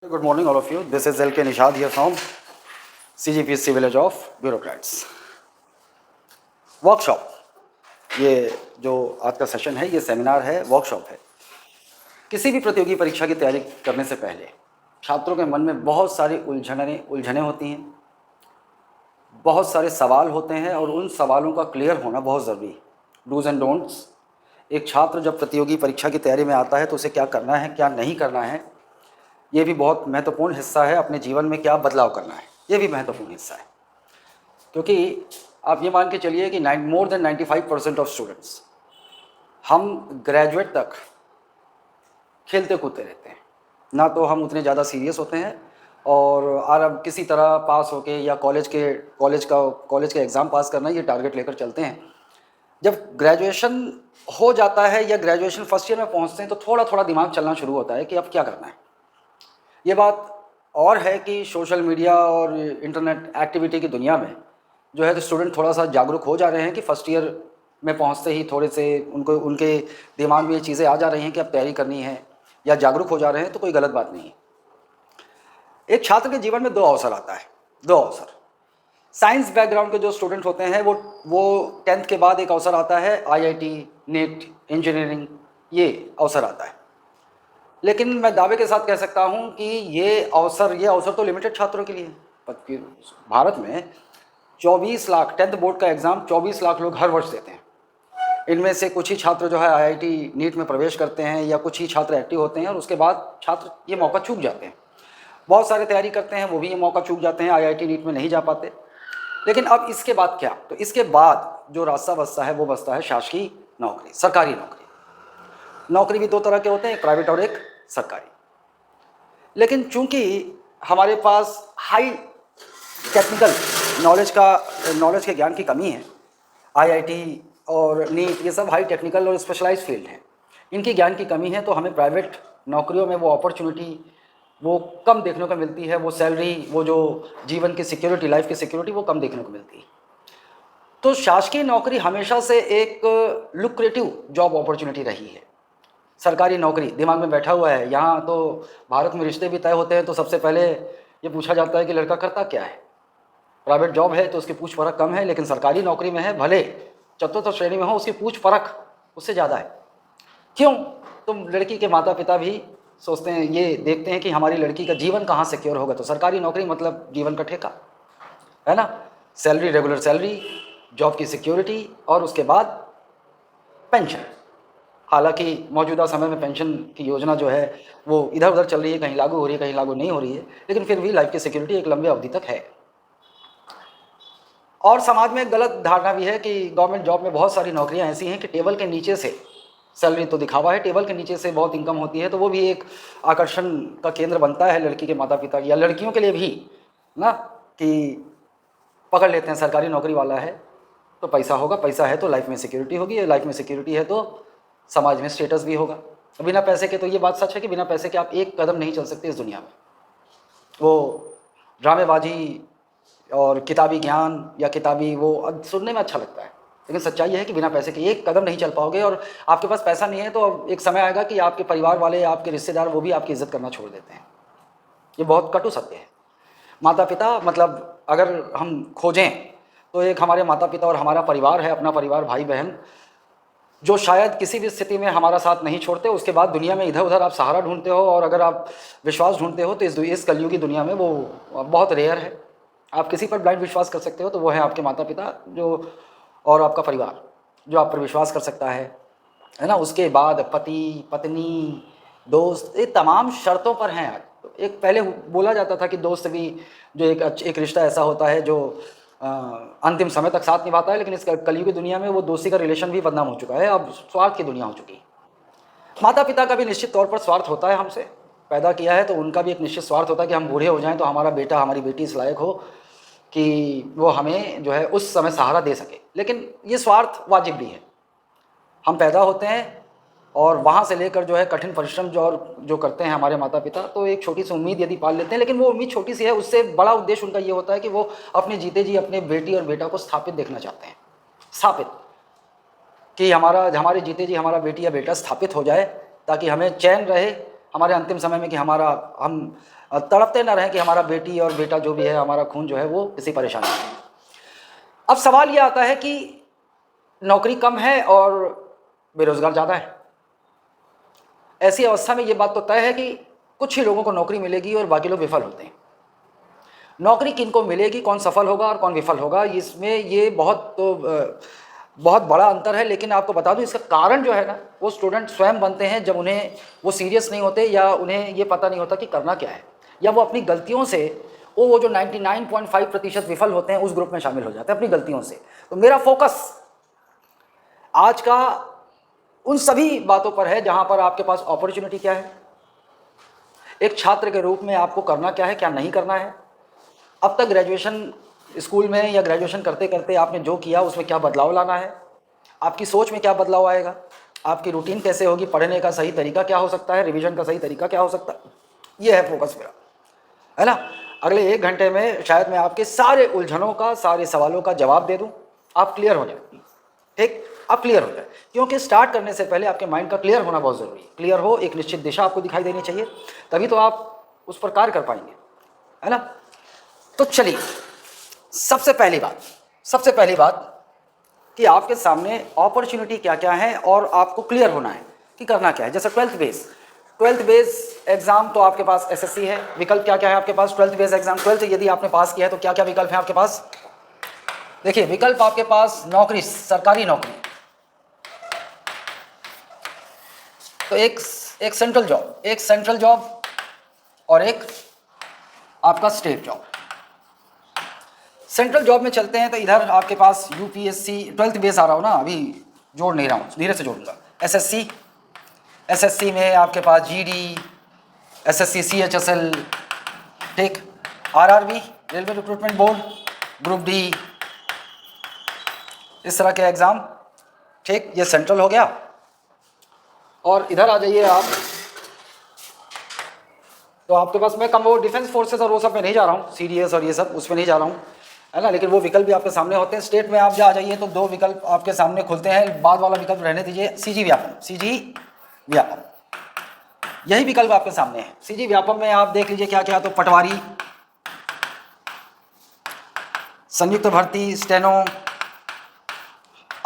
Good morning, all of you. This is LK Nishad here from CGPSC Village of Bureaucrats. Workshop, ये जो आज का session है, ये सेमिनार है, वर्कशॉप है। किसी भी प्रतियोगी परीक्षा की तैयारी करने से पहले छात्रों के मन में बहुत सारी उलझनें होती हैं, बहुत सारे सवाल होते हैं और उन सवालों का क्लियर होना बहुत ज़रूरी है। Dos and don'ts. एक छात्र जब प्रतियोगी परीक्षा की तैयारी में आता है तो उसे क्या करना है, क्या नहीं करना है, ये भी बहुत महत्वपूर्ण हिस्सा है। अपने जीवन में क्या बदलाव करना है, ये भी महत्वपूर्ण हिस्सा है। क्योंकि आप ये मान के चलिए कि मोर देन 95% ऑफ स्टूडेंट्स हम ग्रेजुएट तक खेलते कूदते रहते हैं, ना तो हम उतने ज़्यादा सीरियस होते हैं और अब किसी तरह पास होके या कॉलेज के एग्ज़ाम पास करना, ये टारगेट लेकर चलते हैं। जब ग्रेजुएशन हो जाता है या ग्रेजुएशन फर्स्ट ईयर में पहुंचते हैं तो थोड़ा थोड़ा दिमाग चलना शुरू होता है कि अब क्या करना है। ये बात और है कि सोशल मीडिया और इंटरनेट एक्टिविटी की दुनिया में जो है तो स्टूडेंट थोड़ा सा जागरूक हो जा रहे हैं कि फर्स्ट ईयर में पहुंचते ही थोड़े से उनके दिमाग में ये चीज़ें आ जा रही हैं कि अब तैयारी करनी है, या जागरूक हो जा रहे हैं, तो कोई गलत बात नहीं है। एक छात्र के जीवन में दो अवसर आता है, दो अवसर। साइंस बैकग्राउंड के जो स्टूडेंट होते हैं वो 10th के बाद एक अवसर आता है, IIT, नेट, इंजीनियरिंग, ये अवसर आता है। लेकिन मैं दावे के साथ कह सकता हूं कि ये अवसर तो लिमिटेड छात्रों के लिए है। भारत में 24 लाख 10th बोर्ड का एग्ज़ाम 24 लाख लोग हर वर्ष देते हैं। इनमें से कुछ ही छात्र जो है IIT नीट में प्रवेश करते हैं, या कुछ ही छात्र एक्टिव होते हैं और उसके बाद छात्र ये मौका चूक जाते हैं। बहुत सारे तैयारी करते हैं, वो भी ये मौका चूक जाते हैं, IIT नीट में नहीं जा पाते। लेकिन अब इसके बाद क्या? तो इसके बाद जो रास्ता बचता है वो बचता है शासकीय नौकरी, सरकारी नौकरी। नौकरी भी दो तरह के होते हैं, एक प्राइवेट और एक सरकारी। लेकिन चूंकि हमारे पास हाई टेक्निकल नॉलेज के ज्ञान की कमी है, IIT और नीट ये सब हाई टेक्निकल और स्पेशलाइज्ड फील्ड हैं, इनकी ज्ञान की कमी है, तो हमें प्राइवेट नौकरियों में वो अपॉर्चुनिटी वो कम देखने को मिलती है, वो सैलरी, वो जो जीवन की सिक्योरिटी, लाइफ की सिक्योरिटी, वो कम देखने को मिलती है। तो शासकीय नौकरी हमेशा से एक लुक्रेटिव जॉब अपॉर्चुनिटी रही है। सरकारी नौकरी दिमाग में बैठा हुआ है। यहाँ तो भारत में रिश्ते भी तय होते हैं तो सबसे पहले ये पूछा जाता है कि लड़का करता क्या है। प्राइवेट जॉब है तो उसकी पूछ परख कम है, लेकिन सरकारी नौकरी में है, भले चतुर्थ श्रेणी में हो, उसकी पूछ परख उससे ज़्यादा है। क्यों? तो लड़की के माता पिता भी सोचते हैं, ये देखते हैं कि हमारी लड़की का जीवन कहाँ सिक्योर होगा। तो सरकारी नौकरी मतलब जीवन का ठेका है ना, सैलरी, रेगुलर सैलरी, जॉब की सिक्योरिटी और उसके बाद पेंशन। हालांकि मौजूदा समय में पेंशन की योजना जो है वो इधर उधर चल रही है, कहीं लागू हो रही है, कहीं लागू नहीं हो रही है, लेकिन फिर भी लाइफ की सिक्योरिटी एक लंबी अवधि तक है। और समाज में एक गलत धारणा भी है कि गवर्नमेंट जॉब में बहुत सारी नौकरियां ऐसी हैं कि टेबल के नीचे से सैलरी तो दिखावा है, टेबल के नीचे से बहुत इनकम होती है, तो वो भी एक आकर्षण का केंद्र बनता है लड़की के माता पिता या लड़कियों के लिए भी ना, कि पकड़ लेते हैं सरकारी नौकरी वाला है तो पैसा होगा, पैसा है तो लाइफ में सिक्योरिटी होगी, लाइफ में सिक्योरिटी है तो समाज में स्टेटस भी होगा। बिना पैसे के तो ये बात सच है कि बिना पैसे के आप एक कदम नहीं चल सकते इस दुनिया में। वो ड्रामेबाजी और किताबी ज्ञान या किताबी वो सुनने में अच्छा लगता है, लेकिन सच्चाई है कि बिना पैसे के एक कदम नहीं चल पाओगे। और आपके पास पैसा नहीं है तो एक समय आएगा कि आपके परिवार वाले, आपके रिश्तेदार, वो भी आपकी इज्जत करना छोड़ देते हैं। ये बहुत कटु सत्य है। माता पिता मतलब अगर हम खोजें तो एक हमारे माता पिता और हमारा परिवार है, अपना परिवार, भाई बहन, जो शायद किसी भी स्थिति में हमारा साथ नहीं छोड़ते। उसके बाद दुनिया में इधर उधर आप सहारा ढूंढते हो और अगर आप विश्वास ढूंढते हो तो इस कलयुग की दुनिया में वो बहुत रेयर है। आप किसी पर ब्लाइंड विश्वास कर सकते हो तो वो है आपके माता पिता जो, और आपका परिवार जो आप पर विश्वास कर सकता है ना। उसके बाद पति, पत्नी, दोस्त, ये तमाम शर्तों पर हैं। तो एक पहले बोला जाता था कि दोस्त भी जो एक रिश्ता ऐसा होता है जो अंतिम समय तक साथ निभाता है, लेकिन इस कलयुग की दुनिया में वो दोस्ती का रिलेशन भी बदनाम हो चुका है, अब स्वार्थ की दुनिया हो चुकी है। माता पिता का भी निश्चित तौर पर स्वार्थ होता है, हमसे पैदा किया है तो उनका भी एक निश्चित स्वार्थ होता है कि हम बूढ़े हो जाएं तो हमारा बेटा, हमारी बेटी इस लायक हो कि वो हमें जो है उस समय सहारा दे सके। लेकिन ये स्वार्थ वाजिब भी है। हम पैदा होते हैं और वहाँ से लेकर जो है कठिन परिश्रम जो करते हैं हमारे माता पिता, तो एक छोटी सी उम्मीद यदि पाल लेते हैं, लेकिन वो उम्मीद छोटी सी है, उससे बड़ा उद्देश्य उनका ये होता है कि वो अपने जीते जी अपने बेटी और बेटा को स्थापित देखना चाहते हैं। स्थापित कि हमारे जीते जी हमारा बेटी या बेटा स्थापित हो जाए ताकि हमें चैन रहे, हमारे अंतिम समय में कि हम तड़पते न रहें कि हमारा बेटी और बेटा जो भी है, हमारा खून जो है वो किसी परेशानी में। अब सवाल ये आता है कि नौकरी कम है और बेरोजगार ज़्यादा है। ऐसी अवस्था में ये बात तो तय है कि कुछ ही लोगों को नौकरी मिलेगी और बाकी लोग विफल होते हैं। नौकरी किनको मिलेगी, कौन सफल होगा और कौन विफल होगा, इसमें ये बहुत बड़ा अंतर है। लेकिन आपको बता दूं, इसका कारण जो है ना, वो स्टूडेंट स्वयं बनते हैं जब उन्हें वो सीरियस नहीं होते या उन्हें ये पता नहीं होता कि करना क्या है, या वो अपनी गलतियों से वो जो 99.5% विफल होते हैं उस ग्रुप में शामिल हो जाते हैं अपनी गलतियों से। तो मेरा फोकस आज का उन सभी बातों पर है जहां पर आपके पास अपॉर्चुनिटी क्या है, एक छात्र के रूप में आपको करना क्या है, क्या नहीं करना है, अब तक ग्रेजुएशन स्कूल में या ग्रेजुएशन करते करते आपने जो किया उसमें क्या बदलाव लाना है, आपकी सोच में क्या बदलाव आएगा, आपकी रूटीन कैसे होगी, पढ़ने का सही तरीका क्या हो सकता है, रिवीजन का सही तरीका क्या हो सकता है। ये है फोकस मेरा, है ना। अगले 1 घंटे में शायद मैं आपके सारे उलझनों का, सारे सवालों का जवाब दे दूं, आप क्लियर हो जाए। ठीक, आप क्लियर हो जाए, क्योंकि स्टार्ट करने से पहले आपके माइंड का क्लियर होना बहुत ज़रूरी है। क्लियर हो, एक निश्चित दिशा आपको दिखाई देनी चाहिए, तभी तो आप उस पर कार्य कर पाएंगे, है ना। तो चलिए, सबसे पहली बात कि आपके सामने अपॉर्चुनिटी क्या क्या है और आपको क्लियर होना है कि करना क्या है। जैसे 12th बेस एग्जाम तो आपके पास एसएससी है। विकल्प क्या क्या है आपके पास 12th बेस एग्जाम, 12th यदि आपने पास किया है तो क्या क्या विकल्प है आपके पास। देखिए, विकल्प आपके पास नौकरी, सरकारी नौकरी, तो एक सेंट्रल जॉब और एक आपका स्टेट जॉब। सेंट्रल जॉब में चलते हैं तो इधर आपके पास यूपीएससी 12th बेस आ रहा हो ना, अभी जोड़ नहीं रहा हूँ, धीरे से जोड़ूंगा। एसएससी में आपके पास जीडी, एसएससी सीएचएसएल, ठीक, RRB railway recruitment board, group D, इस तरह के एग्ज़ाम, ठीक, ये सेंट्रल हो गया। और इधर आ जाइए आप, तो आपके पास मैं वो डिफेंस फोर्सेस और वो सब में नहीं जा रहा हूँ, सीडीएस और ये सब उसमें नहीं जा रहा हूँ, है ना, लेकिन वो विकल्प भी आपके सामने होते हैं। स्टेट में आप जा जाइए तो 2 विकल्प आपके सामने खुलते हैं, बाद वाला विकल्प रहने दीजिए, सीजी व्यापम, यही विकल्प आपके सामने है। सीजी व्यापम में आप देख लीजिए क्या क्या, तो पटवारी, संयुक्त भर्ती, स्टेनो,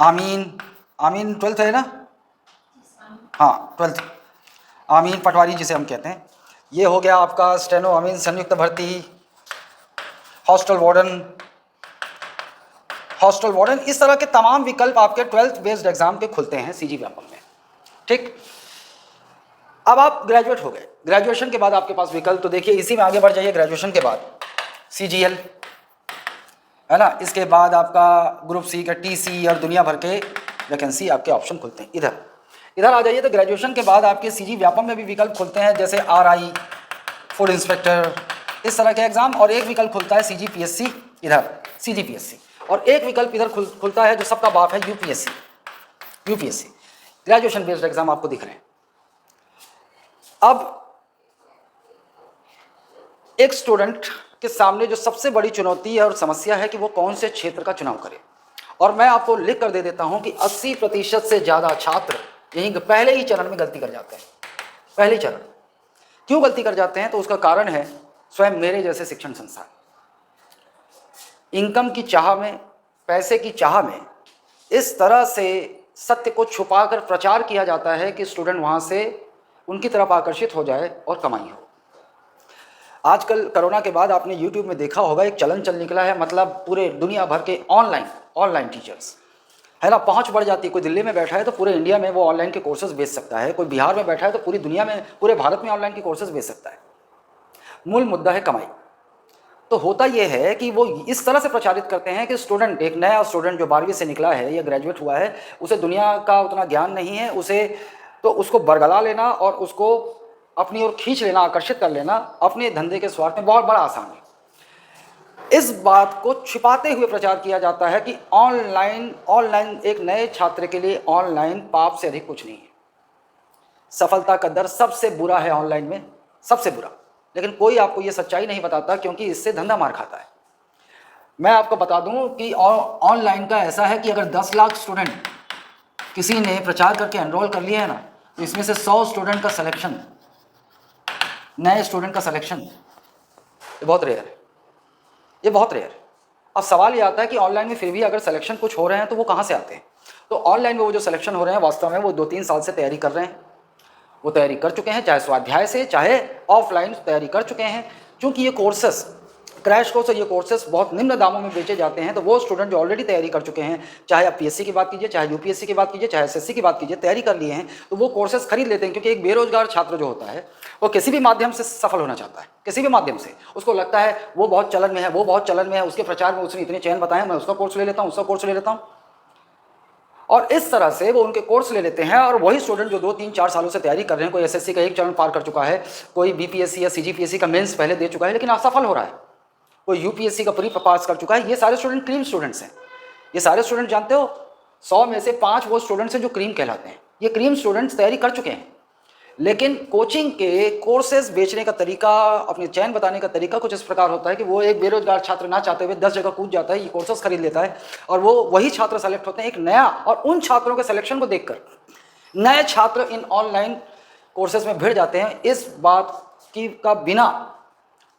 आमीन 12th है ना, हाँ 12th, आमीन पटवारी जिसे हम कहते हैं, ये हो गया आपका स्टेनो, आमीन, संयुक्त भर्ती, हॉस्टल वार्डन, इस तरह के तमाम विकल्प आपके 12th बेस्ड एग्जाम के खुलते हैं सीजी व्यापम में, ठीक। अब आप ग्रेजुएट हो गए, ग्रेजुएशन के बाद आपके पास विकल्प, तो देखिए इसी में आगे बढ़ जाइए। ग्रेजुएशन के बाद सीजीएल, है ना, इसके बाद आपका ग्रुप सी का टीसी और दुनिया भर के वैकेंसी आपके ऑप्शन खुलते हैं। इधर आ जाइए तो ग्रेजुएशन के बाद आपके सीजी व्यापम में भी विकल्प खुलते हैं, जैसे आरआई, फूड इंस्पेक्टर, इस तरह के एग्जाम, और एक विकल्प खुलता है सीजीपीएससी, इधर सीजीपीएससी, और एक विकल्प इधर खुलता है जो सबका बाप है, यूपीएससी। ग्रेजुएशन बेस्ड एग्जाम आपको दिख रहे हैं। अब एक स्टूडेंट के सामने जो सबसे बड़ी चुनौती है और समस्या है कि वो कौन से क्षेत्र का चुनाव करे, और मैं आपको लिख कर दे देता हूं कि 80% से ज़्यादा छात्र यहीं पहले ही चरण में गलती कर जाते हैं। पहले चरण क्यों गलती कर जाते हैं, तो उसका कारण है स्वयं मेरे जैसे शिक्षण संस्थान। इनकम की चाह में, पैसे की चाह में इस तरह से सत्य को छुपाकर प्रचार किया जाता है कि स्टूडेंट वहाँ से उनकी तरफ आकर्षित हो जाए और कमाई हो। आजकल कोरोना के बाद आपने यूट्यूब में देखा होगा, एक चलन चल निकला है, मतलब पूरे दुनिया भर के ऑनलाइन टीचर्स, है ना, पहुंच बढ़ जाती है। कोई दिल्ली में बैठा है तो पूरे इंडिया में वो ऑनलाइन के कोर्सेज बेच सकता है, कोई बिहार में बैठा है तो पूरी दुनिया में, पूरे भारत में ऑनलाइन के कोर्सेज बेच सकता है। मूल मुद्दा है कमाई। तो होता यह है कि वो इस तरह से प्रचारित करते हैं कि स्टूडेंट, एक नया स्टूडेंट जो 12वीं से निकला है या ग्रेजुएट हुआ है, उसे दुनिया का उतना ज्ञान नहीं है, उसको बरगला लेना और उसको अपनी ओर खींच लेना, आकर्षित कर लेना अपने धंधे के स्वार्थ में बहुत बड़ा आसान है। इस बात को छिपाते हुए प्रचार किया जाता है कि ऑनलाइन एक नए छात्र के लिए ऑनलाइन पाप से अधिक कुछ नहीं है। सफलता का दर सबसे बुरा है ऑनलाइन में, सबसे बुरा, लेकिन कोई आपको ये सच्चाई नहीं बताता क्योंकि इससे धंधा मार खाता है। मैं आपको बता दूं कि ऑनलाइन का ऐसा है कि अगर 10 लाख स्टूडेंट किसी ने प्रचार करके एनरोल कर लिया है ना, तो इसमें से 100 स्टूडेंट का सिलेक्शन नए स्टूडेंट का सिलेक्शन, ये बहुत रेयर है, ये बहुत रेयर है। अब सवाल ये आता है कि ऑनलाइन में फिर भी अगर सिलेक्शन कुछ हो रहे हैं तो वो कहाँ से आते हैं? तो ऑनलाइन में वो जो सिलेक्शन हो रहे हैं वास्तव में वो 2-3 साल से तैयारी कर रहे हैं, वो तैयारी कर चुके हैं, चाहे स्वाध्याय से चाहे ऑफलाइन तैयारी कर चुके हैं। क्योंकि ये कोर्सेस, क्रैश कोर्स और ये कोर्सेस बहुत निम्न दामों में बेचे जाते हैं, तो वो स्टूडेंट जो ऑलरेडी तैयारी कर चुके हैं, चाहे आप पीएससी की बात कीजिए, चाहे यूपीएससी की बात कीजिए, चाहे एसएससी की बात कीजिए, तैयारी कर लिए हैं, तो वो कोर्सेस खरीद लेते हैं। क्योंकि एक बेरोजगार छात्र जो होता है वो किसी भी माध्यम से सफल होना चाहता है, किसी भी माध्यम से। उसको लगता है वो बहुत चलन में है, वो बहुत चलन में है, उसके प्रचार में उसने इतने चयन बताए, मैं उसका कोर्स ले लेता हूँ, उसका कोर्स ले लेता हूँ, और इस तरह से वो उनके कोर्स ले लेते हैं। और वही स्टूडेंट जो 2-3-4 सालों से तैयारी कर रहे हैं, कोई एसएससी का एक चरण पार कर चुका है, कोई बीपीएससी या सीजीपीएससी का मेंस पहले दे चुका है लेकिन असफल हो रहा है, कोई यूपीएससी का प्री पास कर चुका है, ये सारे स्टूडेंट क्रीम स्टूडेंट्स हैं। ये सारे स्टूडेंट जानते हो 100 में से 5 वो स्टूडेंट्स हैं जो क्रीम कहलाते हैं। ये क्रीम स्टूडेंट्स तैयारी कर चुके हैं, लेकिन कोचिंग के कोर्सेज बेचने का तरीका, अपने चयन बताने का तरीका कुछ इस प्रकार होता है कि वो एक बेरोजगार छात्र ना चाहते हुए 10 जगह कूद जाता है, ये कोर्सेज खरीद लेता है, और वो वही छात्र सेलेक्ट होते हैं एक नया। और उन छात्रों के सिलेक्शन को देखकर नए छात्र इन ऑनलाइन कोर्सेज में भिड़ जाते हैं, इस बात की का बिना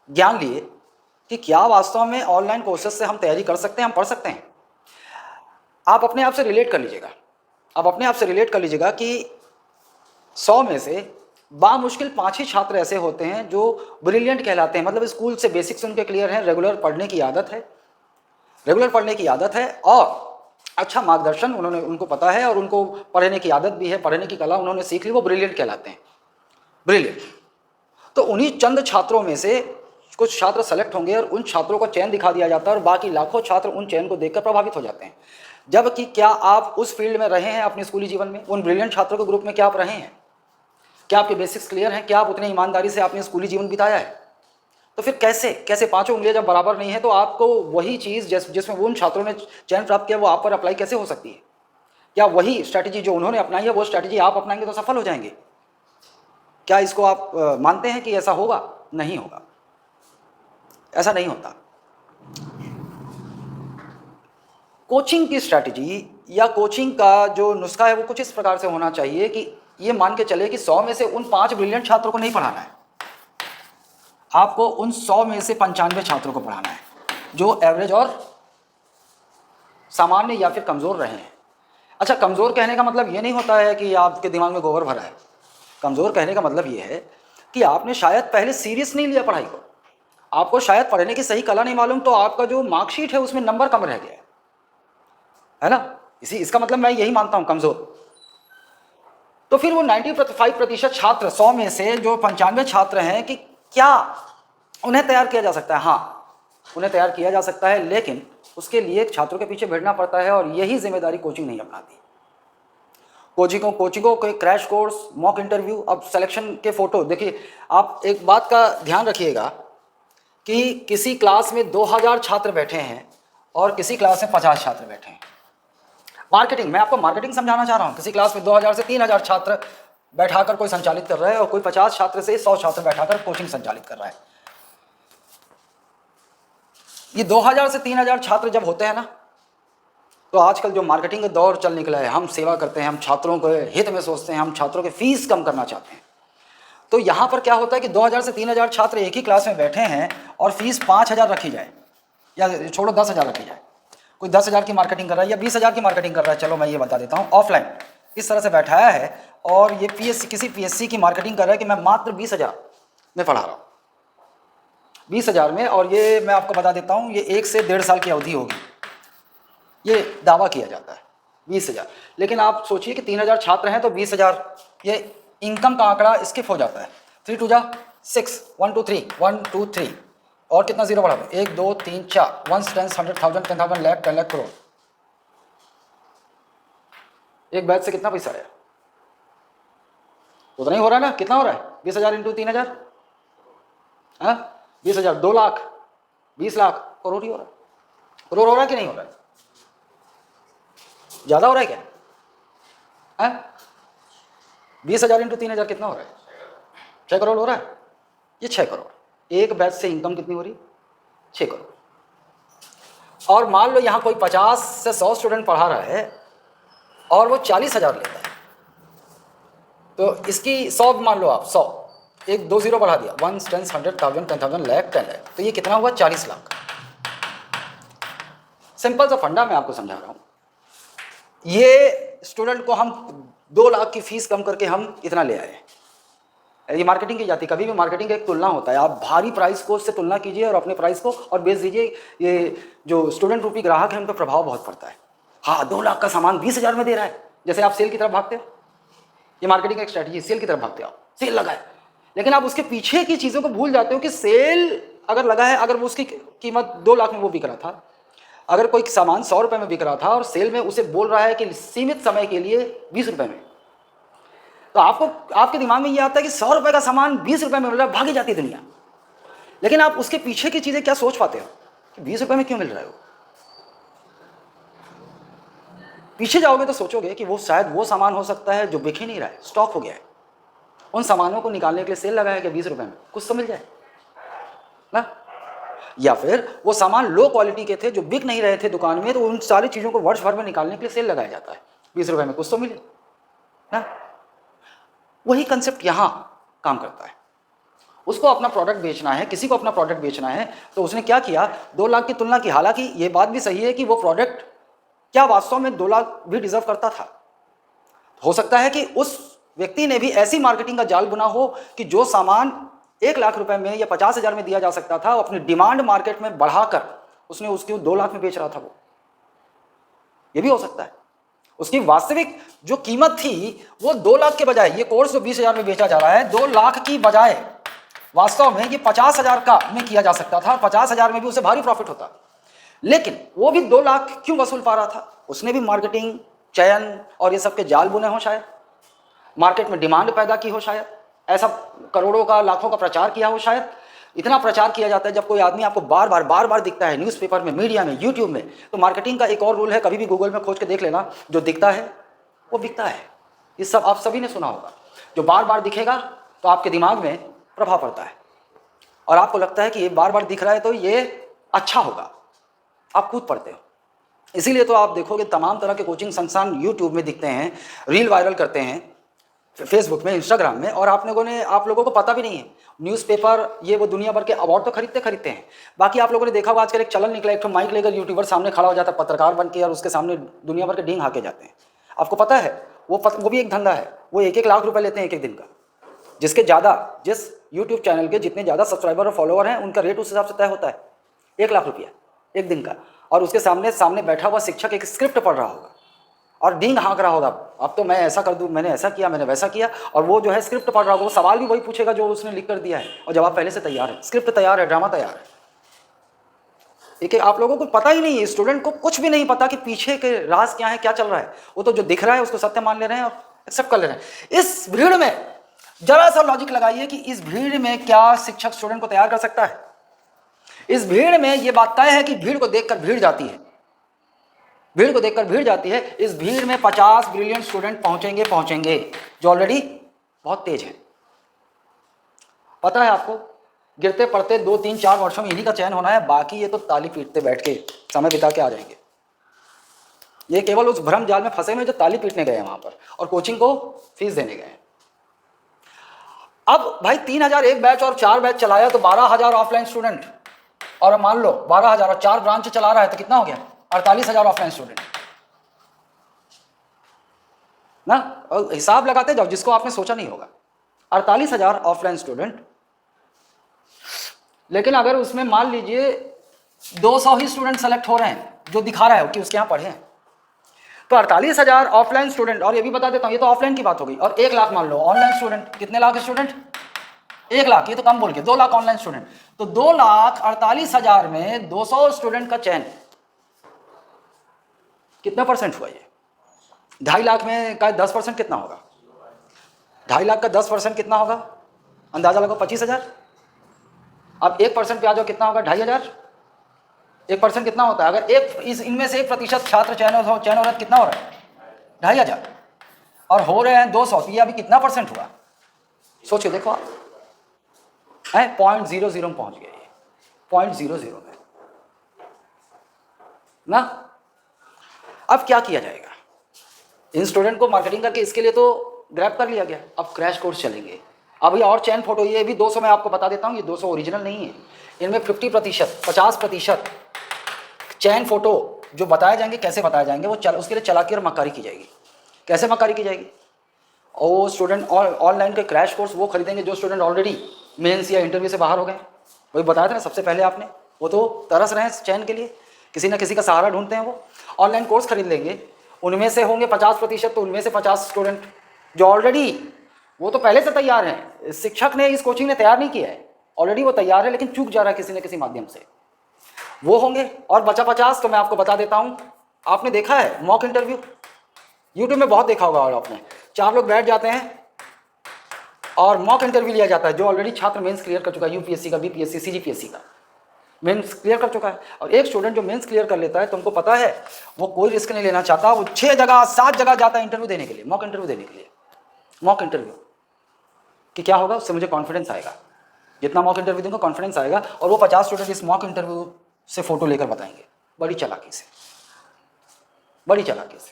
ज्ञान लिए कि क्या वास्तव में ऑनलाइन कोर्सेज से हम तैयारी कर सकते हैं, हम पढ़ सकते हैं। आप अपने आप से रिलेट कर लीजिएगा, आप अपने आप से रिलेट कर लीजिएगा कि 100 में से बामुश्किल 5 ही छात्र ऐसे होते हैं जो ब्रिलियंट कहलाते हैं, मतलब स्कूल से बेसिक्स उनके क्लियर हैं, रेगुलर पढ़ने की आदत है, रेगुलर पढ़ने की आदत है, और अच्छा मार्गदर्शन उन्होंने, उनको पता है, और उनको पढ़ने की आदत भी है, पढ़ने की कला उन्होंने सीख ली, वो ब्रिलियंट कहलाते हैं, ब्रिलियंट। तो उन्हीं चंद छात्रों में से कुछ छात्र सेलेक्ट होंगे और उन छात्रों का चयन दिखा दिया जाता है, और बाकी लाखों छात्र उन चयन को देखकर प्रभावित हो जाते हैं। जबकि क्या आप उस फील्ड में रहे हैं अपने स्कूली जीवन में? उन ब्रिलियंट छात्रों के ग्रुप में क्या आप रहे हैं? क्या आपके बेसिक्स क्लियर हैं? क्या आप उतने ईमानदारी से आपने स्कूली जीवन बिताया है? तो फिर कैसे 5 उंगलियां जब बराबर नहीं है तो आपको वही चीज़ जिसमें उन छात्रों ने चयन प्राप्त किया वो आप पर अप्लाई कैसे हो सकती है? क्या वही स्ट्रैटेजी जो उन्होंने अपनाई है वो स्ट्रैटेजी आप अपनाएंगे तो सफल हो जाएंगे? क्या इसको आप मानते हैं कि ऐसा होगा? नहीं होगा, ऐसा नहीं होता। कोचिंग की स्ट्रैटेजी या कोचिंग का जो नुस्खा है वो कुछ इस प्रकार से होना चाहिए कि ये मान के चले कि 100 में से उन 5 ब्रिलियंट छात्रों को नहीं पढ़ाना है, आपको उन 100 में से 95 छात्रों को पढ़ाना है जो एवरेज और सामान्य या फिर कमज़ोर रहे हैं। अच्छा, कमज़ोर कहने का मतलब ये नहीं होता है कि आपके दिमाग में गोबर भरा है। कमज़ोर कहने का मतलब ये है कि आपने शायद पहले सीरियस नहीं लिया पढ़ाई को, आपको शायद पढ़ने की सही कला नहीं मालूम, तो आपका जो मार्कशीट है उसमें नंबर कम रह गया है ना। इसका मतलब मैं यही मानता हूँ कमज़ोर। तो फिर वो 95% छात्र 100 में से जो 95 छात्र हैं कि क्या उन्हें तैयार किया जा सकता है? हाँ, उन्हें तैयार किया जा सकता है, लेकिन उसके लिए छात्रों के पीछे भिड़ना पड़ता है, और यही जिम्मेदारी कोचिंग नहीं अपनाती। कोचिंगों के क्रैश कोर्स, मॉक इंटरव्यू, अब सिलेक्शन के फ़ोटो देखिए। आप एक बात का ध्यान रखिएगा कि किसी क्लास में 2000 छात्र बैठे हैं और किसी क्लास में 50 छात्र बैठे हैं। मार्केटिंग, मैं आपको मार्केटिंग समझाना चाह रहा हूँ। किसी क्लास में 2000 से 3000 छात्र बैठाकर कोई संचालित कर रहा है, और कोई 50 छात्र से 100 छात्र बैठाकर कोचिंग संचालित कर रहा है। ये 2000 से 3000 छात्र जब होते हैं ना, तो आजकल जो मार्केटिंग का दौर चल निकला है, हम सेवा करते हैं, हम छात्रों के हित में सोचते हैं, हम छात्रों की फीस कम करना चाहते हैं। तो यहाँ पर क्या होता है कि 2000 से 3000 छात्र एक ही क्लास में बैठे हैं और फीस 5000 रखी जाए, या छोड़ो 10,000 रखी जाए। कोई 10,000 की मार्केटिंग कर रहा है या 20,000 की मार्केटिंग कर रहा है, चलो मैं ये बता देता हूँ। ऑफलाइन इस तरह से बैठाया है, और ये किसी पीएससी की मार्केटिंग कर रहा है कि मैं मात्र 20,000 में पढ़ा रहा हूँ, 20,000 में। और ये मैं आपको बता देता हूँ, ये 1 से 1.5 साल की अवधि होगी, ये दावा किया जाता है 20,000। लेकिन आप सोचिए कि 3,000 छात्र हैं तो 20,000, ये इनकम का आंकड़ा स्किप हो जाता है। 3 2 जा 6, 1 2 3, 1 2 3, और कितना जीरो बढ़ा? 1 2 3 4, 1 10 100,000 10,000 लाख 10 लाख करोड़। एक बैच से कितना पैसा आया? उतना ही हो रहा है ना? कितना हो रहा है? 20,000 इंटू 3,000, 20,000 2 लाख, 20 लाख, करोड़ ही हो रहा है। करोड़ हो रहा है कि नहीं हो रहा है? ज़्यादा हो रहा है क्या? 20,000 इंटू 3,000 कितना हो रहा है? 6 करोड़ हो रहा है। ये 6 करोड़ एक बैच से इनकम कितनी हो रही? 6 करोड़। और मान लो यहाँ कोई 50 से 100 स्टूडेंट पढ़ा रहा है और वो 40,000 लेता है, तो इसकी 100 मान लो आप, 100 एक 2 जीरो बढ़ा दिया, 1 10 100,000 10,000 लाख 10 लाख, तो ये कितना हुआ 40 लाख। सिंपल सा फंडा मैं आपको समझा रहा हूँ। ये स्टूडेंट को हम 2 लाख की फीस कम करके हम इतना ले आए। ये मार्केटिंग की जाती है। कभी भी मार्केटिंग का एक तुलना होता है, आप भारी प्राइस को उससे तुलना कीजिए और अपने प्राइस को और बेच दीजिए। ये जो स्टूडेंट रूपी ग्राहक है उन पर प्रभाव बहुत पड़ता है। हाँ, 2 लाख का सामान 20,000 में दे रहा है, जैसे आप सेल की तरफ भागते हो। ये मार्केटिंग का एक स्ट्रैटेजी, सेल की तरफ भागते हो, सेल लगा है, लेकिन आप उसके पीछे की चीज़ों को भूल जाते हो कि सेल अगर लगा है, अगर वो उसकी कीमत 2 लाख में वो बिक रहा था, अगर कोई सामान 100 रुपये में बिक रहा था और सेल में उसे बोल रहा है कि सीमित समय के लिए 20 रुपये में, तो आपको आपके दिमाग में ये आता है कि 100 रुपये का सामान 20 रुपये में मिल रहा है, भागी जाती है दुनिया। लेकिन आप उसके पीछे की चीज़ें क्या सोच पाते हो कि 20 रुपये में क्यों मिल रहा है? वो पीछे जाओगे तो सोचोगे कि वो शायद वो सामान हो सकता है जो बिक ही नहीं रहा है, स्टॉक हो गया है। उन सामानों को निकालने के लिए सेल लगाया गया 20 रुपये में, कुछ तो मिल जाए ना। या फिर वो सामान लो क्वालिटी के थे जो बिक नहीं रहे थे दुकान में, तो उन सारी चीज़ों को वर्ष भर में निकालने के लिए सेल लगाया जाता है 20 रुपये में, कुछ तो मिले ना। वही कंसेप्ट यहाँ काम करता है। उसको अपना प्रोडक्ट बेचना है, किसी को अपना प्रोडक्ट बेचना है, तो उसने क्या किया, 2 लाख की तुलना की। हालांकि ये बात भी सही है कि वो प्रोडक्ट क्या वास्तव में 2 लाख भी डिजर्व करता था। हो सकता है कि उस व्यक्ति ने भी ऐसी मार्केटिंग का जाल बुना हो कि जो सामान 1 लाख रुपए में या 50,000 में दिया जा सकता था, अपनी डिमांड मार्केट में बढ़ाकर उसने उसकी 2 लाख में बेच रहा था। वो ये भी हो सकता है। उसकी वास्तविक जो कीमत थी वो 2 लाख के बजाय, ये कोर्स जो 20,000 में बेचा जा रहा है, 2 लाख की बजाय वास्तव में ये 50,000 का में किया जा सकता था। 50,000 में भी उसे भारी प्रॉफिट होता, लेकिन वो भी 2 लाख क्यों वसूल पा रहा था? उसने भी मार्केटिंग, चयन और ये सब के जाल बुने हो, शायद मार्केट में डिमांड पैदा की हो, शायद ऐसा करोड़ों का लाखों का प्रचार किया हो। शायद इतना प्रचार किया जाता है, जब कोई आदमी आपको बार बार दिखता है न्यूज़पेपर में, मीडिया में, यूट्यूब में, तो मार्केटिंग का एक और रूल है, कभी भी गूगल में खोज के देख लेना, जो दिखता है वो बिकता है। ये सब आप सभी ने सुना होगा। जो बार बार दिखेगा तो आपके दिमाग में प्रभाव पड़ता है और आपको लगता है कि ये बार बार दिख रहा है तो ये अच्छा होगा, आप कूद पड़ते हो। इसीलिए तो आप देखोगे तमाम तरह के कोचिंग संस्थान यूट्यूब में दिखते हैं, रील वायरल करते हैं फेसबुक में, इंस्टाग्राम में, और आप लोगों को पता भी नहीं है। न्यूज़पेपर ये वो दुनिया भर के अवार्ड तो खरीदते हैं। बाकी आप लोगों ने देखा होगा आजकल एक चलन निकला, एक तो माइक लेकर यूट्यूबर सामने खड़ा हो जाता है पत्रकार बन के, और उसके सामने दुनिया भर के डींग हाके जाते हैं। आपको पता है वो भी एक धंधा है। वो 1-1 लाख रुपए लेते हैं एक दिन का। जिस यूट्यूब चैनल के जितने ज़्यादा सब्सक्राइबर और फॉलोअर हैं, उनका रेट उस हिसाब से तय होता है। 1 लाख रुपया एक दिन का, और उसके सामने बैठा हुआ शिक्षक एक स्क्रिप्ट पढ़ रहा होगा और डींग हाँक रहा होगा, अब तो मैं ऐसा कर दूं, मैंने ऐसा किया, मैंने वैसा किया। और वो जो है स्क्रिप्ट पढ़ रहा होगा, वो सवाल भी वही पूछेगा जो उसने लिख कर दिया है, और जवाब पहले से तैयार है, स्क्रिप्ट तैयार है, ड्रामा तैयार है। एक आप लोगों को पता ही नहीं है, स्टूडेंट को कुछ भी नहीं पता कि पीछे के राज क्या है, क्या चल रहा है। वो तो जो दिख रहा है उसको सत्य मान ले रहे हैं और एक्सेप्ट कर ले रहे हैं। इस भीड़ में जरा सा लॉजिक लगाइए कि इस भीड़ में क्या शिक्षक स्टूडेंट को तैयार कर सकता है? इस भीड़ में ये बात तय है कि भीड़ को देखकर भीड़ जाती है, भीड़ को देखकर भीड़ जाती है। इस भीड़ में 50 ब्रिलियंट स्टूडेंट पहुंचेंगे जो ऑलरेडी बहुत तेज हैं। पता है आपको, गिरते पड़ते 2-3-4 वर्षों में इन्हीं का चयन होना है, बाकी ये तो ताली पीटते बैठ के समय बिता के आ जाएंगे। ये केवल उस भ्रम जाल में फंसे हुए जो ताली पीटने गए हैं वहां पर और कोचिंग को फीस देने गए हैं। अब भाई 3,000 एक बैच और 4 बैच चलाया तो 12,000 ऑफलाइन स्टूडेंट, और मान लो 12,000 और 4 ब्रांच चला रहा है तो कितना हो गया? 48,000 ऑफलाइन स्टूडेंट ना। और हिसाब लगाते जाओ जिसको आपने सोचा नहीं होगा, 48,000 ऑफलाइन स्टूडेंट। लेकिन अगर उसमें मान लीजिए 200 ही स्टूडेंट सेलेक्ट हो रहे हैं जो दिखा रहा है कि उसके यहाँ पढ़े हैं, तो 48,000 ऑफलाइन स्टूडेंट, और ये भी बता देता हूँ ये तो ऑफलाइन की बात हो गई, और 1 लाख मान लो ऑनलाइन स्टूडेंट। कितने लाख स्टूडेंट? 1 लाख, ये तो कम बोल के 2 लाख ऑनलाइन स्टूडेंट। तो 2,48,000 में 200 स्टूडेंट का चयन, कितना परसेंट हुआ ये? 2.5 लाख में का 10% कितना होगा? 2.5 लाख का 10% कितना होगा? अंदाजा लगाओ, 25,000। अब 1% पे आ जाओ, कितना होगा? 2,500। 1% कितना होता है? अगर इनमें से 1% छात्र चयन हो रहा है, कितना हो रहा है? 2,500। और हो रहे हैं 200, तो ये अभी कितना परसेंट हुआ? सोचिए, देखो आप, है 0.00 में पहुंच गए, 0.00 में ना। अब क्या किया जाएगा? इन स्टूडेंट को मार्केटिंग करके इसके लिए तो ग्रैब कर लिया गया। अब क्रैश कोर्स चलेंगे, अब ये और चैन फोटो, ये भी 200 मैं आपको बता देता हूँ, ये 200 ओरिजिनल नहीं है, इनमें 50% चैन फोटो जो बताए जाएंगे। कैसे बताए जाएंगे वो उसके लिए चालाकी और मक्कारी की जाएगी। कैसे मक्कारी की जाएगी? और वो स्टूडेंट ऑनलाइन के क्रैश कोर्स वो खरीदेंगे जो स्टूडेंट ऑलरेडी मेंस या इंटरव्यू से बाहर हो गए। वही बताया था ना सबसे पहले आपने, वो तो तरस रहे हैं चैन के लिए, किसी ना किसी का सहारा ढूंढते हैं। वो ऑनलाइन कोर्स खरीद लेंगे, उनमें से होंगे 50%, तो उनमें से 50 स्टूडेंट जो ऑलरेडी, वो तो पहले से तैयार हैं, शिक्षक ने, इस कोचिंग ने तैयार नहीं किया है, ऑलरेडी वो तैयार है, लेकिन चूक जा रहा है किसी न किसी माध्यम से, वो होंगे। और बचा 50 तो मैं आपको बता देता हूँ, आपने देखा है मॉक इंटरव्यू, यूट्यूब में बहुत देखा होगा और आपने, 4 लोग बैठ जाते हैं और मॉक इंटरव्यू लिया जाता है, जो ऑलरेडी छात्र मेंस क्लियर कर चुका है, यूपीएससी का, बीपीएससी, सीजीपीएससी का मेंस क्लियर कर चुका है। और एक स्टूडेंट जो मेंस क्लियर कर लेता है, तुमको पता है वो कोई रिस्क नहीं लेना चाहता, वो 6 जगह 7 जगह जाता है इंटरव्यू देने के लिए, मॉक इंटरव्यू देने के लिए। मॉक इंटरव्यू कि क्या होगा, उससे मुझे कॉन्फिडेंस आएगा, जितना मॉक इंटरव्यू दूंगा कॉन्फिडेंस आएगा, और वो 50 स्टूडेंट इस मॉक इंटरव्यू से फोटो लेकर बताएंगे, बड़ी चालाकी से, बड़ी चालाकी से।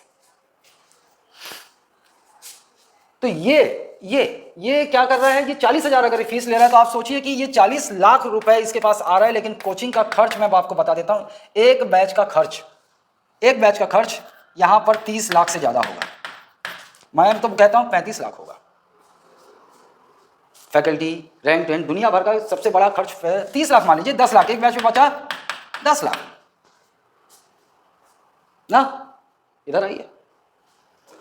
तो ये क्या कर रहा है, ये 40,000 अगर फीस ले रहा है, तो आप सोचिए कि ये 40 लाख रुपए इसके पास आ रहा है। लेकिन कोचिंग का खर्च मैं आपको बता देता हूं, एक बैच का खर्च यहां पर 30 लाख से ज्यादा होगा, मैं तो कहता हूं 35 लाख होगा। फैकल्टी, रेंट वेंट, दुनिया भर का सबसे बड़ा खर्च 30 लाख मान लीजिए, 10 लाख एक बैच में बचा, 10 लाख ना। इधर आइए,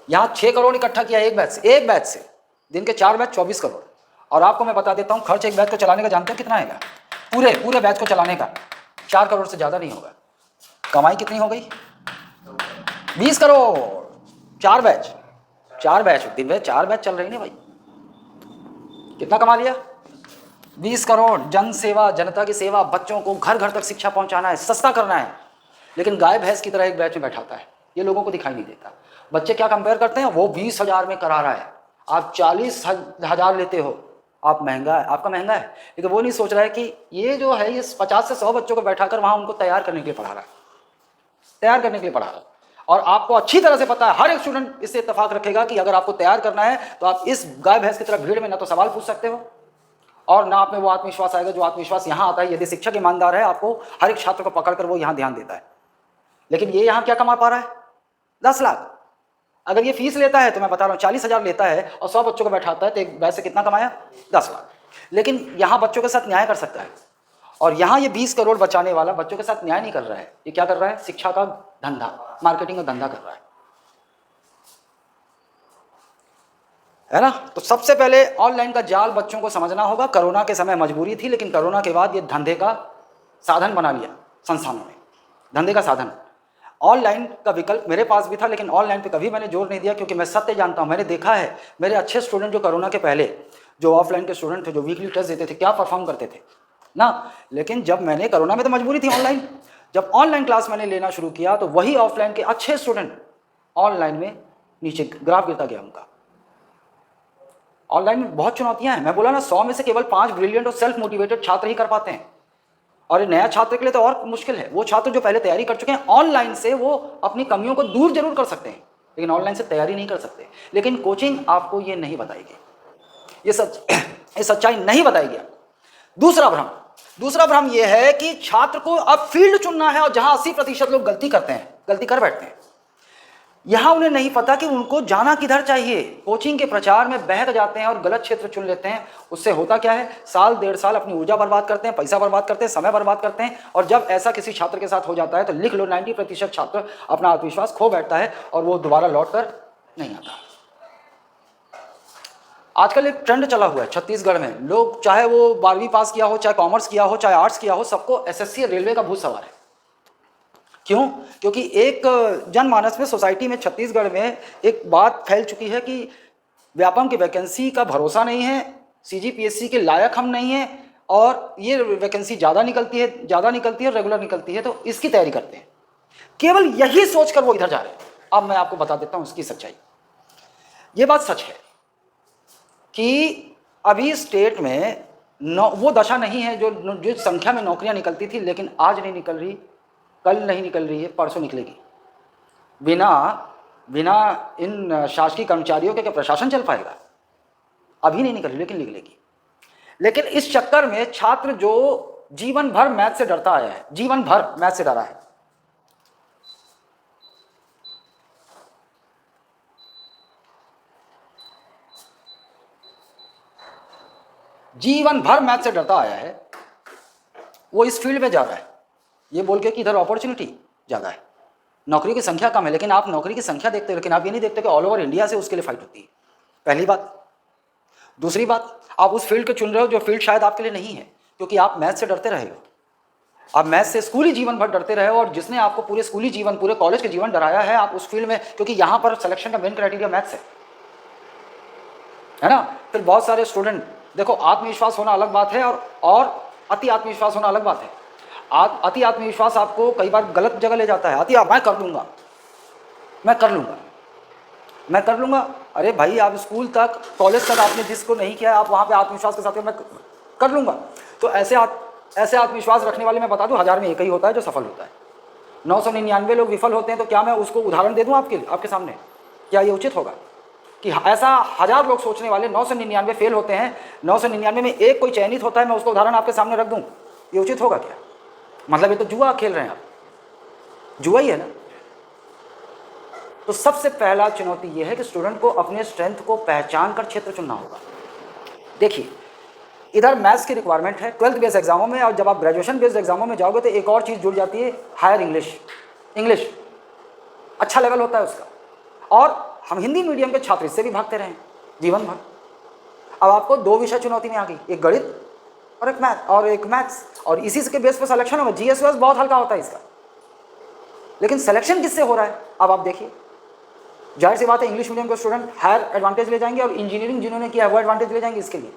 यहां 6 करोड़ इकट्ठा किया एक बैच से, दिन के 4 बैच 24 करोड़। और आपको मैं बता देता हूं, खर्च एक बैच को चलाने का जानते हो कितना आएगा? पूरे बैच को चलाने का 4 करोड़ से ज्यादा नहीं होगा। कमाई कितनी हो गई? 20 करोड़। 4 बैच दिन में 4 बैच चल रही है भाई, कितना कमा लिया? 20 करोड़। जन सेवा, जनता की सेवा, बच्चों को घर घर तक शिक्षा पहुंचाना है, सस्ता करना है। लेकिन गाय भैंस की तरह एक बैच में बैठाता है, ये लोगों को दिखाई नहीं देता। बच्चे क्या कंपेयर करते हैं, वो 20,000 में करा रहा है, आप 40,000 लेते हो, आपका महंगा है। लेकिन वो नहीं सोच रहा है कि ये जो है, ये 50 से 100 बच्चों को बैठाकर वहां उनको तैयार करने के लिए पढ़ा रहा है। और आपको अच्छी तरह से पता है, हर एक स्टूडेंट इससे इत्तेफाक रखेगा कि अगर आपको तैयार करना है तो आप इस गाय भैंस की तरह भीड़ में ना तो सवाल पूछ सकते हो, और ना आप में वो आत्मविश्वास आएगा जो आत्मविश्वास यहाँ आता है। यदि शिक्षक ईमानदार है, आपको हर एक छात्र को पकड़कर वो यहाँ ध्यान देता है। लेकिन ये यहाँ क्या कमा पा रहा है? 10 लाख। अगर ये फीस लेता है तो मैं बता रहा हूँ 40,000 लेता है और 100 बच्चों को बैठाता है, तो एक बैच से कितना कमाया? 10 लाख। लेकिन यहाँ बच्चों के साथ न्याय कर सकता है, और यहाँ ये 20 करोड़ बचाने वाला बच्चों के साथ न्याय नहीं कर रहा है। ये क्या कर रहा है? शिक्षा का धंधा, मार्केटिंग का धंधा कर रहा है ना। तो सबसे पहले ऑनलाइन का जाल बच्चों को समझना होगा। कोरोना के समय मजबूरी थी, लेकिन कोरोना के बाद ये धंधे का साधन बना लिया संस्थानों ने, धंधे का साधन। ऑनलाइन का विकल्प मेरे पास भी था, लेकिन ऑनलाइन पे कभी मैंने जोर नहीं दिया, क्योंकि मैं सत्य जानता हूँ, मैंने देखा है मेरे अच्छे स्टूडेंट जो कोरोना के पहले जो ऑफलाइन के स्टूडेंट थे, जो वीकली टेस्ट देते थे, क्या परफॉर्म करते थे ना। लेकिन जब मैंने, कोरोना में तो मजबूरी थी ऑनलाइन, जब ऑनलाइन क्लास मैंने लेना शुरू किया, तो वही ऑफलाइन के अच्छे स्टूडेंट ऑनलाइन में नीचे ग्राफ गिरता गया उनका। ऑनलाइन में बहुत चुनौतियां हैं, मैं बोला ना, 100 में से केवल 5 ब्रिलियंट और सेल्फ मोटिवेटेड छात्र ही कर पाते हैं। और नया छात्र के लिए तो और मुश्किल है। वो छात्र जो पहले तैयारी कर चुके हैं ऑनलाइन से, वो अपनी कमियों को दूर जरूर कर सकते हैं, लेकिन ऑनलाइन से तैयारी नहीं कर सकते। लेकिन कोचिंग आपको ये नहीं बताएगी, ये सच्चाई नहीं बताएगी। दूसरा भ्रम ये है कि छात्र को अब फील्ड चुनना है, और जहां 80% लोग गलती कर बैठते हैं, यहां उन्हें नहीं पता कि उनको जाना किधर चाहिए। कोचिंग के प्रचार में बहक जाते हैं और गलत क्षेत्र चुन लेते हैं। उससे होता क्या है, साल 1.5 साल अपनी ऊर्जा बर्बाद करते हैं, पैसा बर्बाद करते हैं, समय बर्बाद करते हैं। और जब ऐसा किसी छात्र के साथ हो जाता है, तो लिख लो, 90% छात्र अपना आत्मविश्वास खो बैठता है और वो दोबारा लौट कर नहीं आता। आजकल एक ट्रेंड चला हुआ है छत्तीसगढ़ में, लोग चाहे वो 12वीं पास किया हो, चाहे कॉमर्स किया हो, चाहे आर्ट्स किया हो, सबको एसएससी रेलवे का भूत सवार है। क्यों? क्योंकि एक जनमानस में, सोसाइटी में, छत्तीसगढ़ में एक बात फैल चुकी है कि व्यापम की वैकेंसी का भरोसा नहीं है, सीजीपीएससी के लायक हम नहीं हैं, और ये वैकेंसी ज़्यादा निकलती है, रेगुलर निकलती है, तो इसकी तैयारी करते हैं। केवल यही सोचकर वो इधर जा रहे हैं। अब मैं आपको बता देता हूँ इसकी सच्चाई। ये बात सच है कि अभी स्टेट में वो दशा नहीं है जो संख्या में नौकरियां निकलती थी, लेकिन आज नहीं निकल रही, कल नहीं निकल रही है, परसों निकलेगी। बिना इन शासकीय कर्मचारियों के क्या प्रशासन चल पाएगा? अभी नहीं निकल रही, लेकिन निकलेगी। लेकिन इस चक्कर में छात्र जो जीवन भर मैथ से डरता आया है, जीवन भर मैथ से डरा है, जीवन भर मैथ से डरता आया है, वो इस फील्ड में जा रहा है ये बोल के कि इधर अपॉर्चुनिटी ज़्यादा है, नौकरी की संख्या कम है। लेकिन आप नौकरी की संख्या देखते हो, लेकिन आप ये नहीं देखते कि ऑल ओवर इंडिया से उसके लिए फाइट होती है। पहली बात। दूसरी बात, आप उस फील्ड को चुन रहे हो जो फील्ड शायद आपके लिए नहीं है, क्योंकि आप मैथ से डरते रहे हो। आप मैथ से स्कूली जीवन भर डरते रहे हो, और जिसने आपको पूरे स्कूली जीवन, पूरे कॉलेज के जीवन डराया है, आप उस फील्ड में, क्योंकि यहाँ पर सिलेक्शन का मेन क्राइटेरिया मैथ्स है ना। फिर बहुत सारे स्टूडेंट, देखो आत्मविश्वास होना अलग बात है और अति आत्मविश्वास होना अलग बात है। अति आत्मविश्वास आपको कई बार गलत जगह ले जाता है। मैं कर लूँगा, मैं कर लूँगा, मैं कर लूँगा। अरे भाई, आप स्कूल तक, कॉलेज तक आपने जिसको नहीं किया, आप वहाँ पे आत्मविश्वास के साथ मैं कर लूँगा। तो ऐसे आत्मविश्वास रखने वाले, मैं बता दूँ, 1000 में एक ही होता है जो सफल होता है। 999 लोग विफल होते हैं। तो क्या मैं उसको उदाहरण दे दूँ आपके सामने? क्या ये उचित होगा कि ऐसा 1000 लोग सोचने वाले 999 फेल होते हैं, 999 में एक कोई चयनित होता है, मैं उसको उदाहरण आपके सामने रख दूँ? ये उचित होगा क्या? मतलब ये तो जुआ खेल रहे हैं आप, जुआ ही है ना। तो सबसे पहला चुनौती यह है कि स्टूडेंट को अपने स्ट्रेंथ को पहचान कर क्षेत्र चुनना होगा। देखिए, इधर मैथ्स की रिक्वायरमेंट है 12th बेस्ड एग्जामों में, और जब आप ग्रेजुएशन बेस्ड एग्जामों में जाओगे तो एक और चीज़ जुड़ जाती है, हायर इंग्लिश अच्छा लेवल होता है उसका। और हम हिंदी मीडियम के छात्र इससे भी भागते रहे जीवन भर। अब आपको 2 विषय चुनौती में आ गई, एक गणित और एक मैथ्स, और इसी के बेस पर सिलेक्शन होगा। जीएस बहुत हल्का होता है इसका, लेकिन सिलेक्शन किससे हो रहा है? अब आप देखिए, जाहिर सी बात है इंग्लिश मीडियम के स्टूडेंट हायर एडवांटेज ले जाएंगे, और इंजीनियरिंग जिन्होंने किया है वो एडवांटेज ले जाएंगे। इसके लिए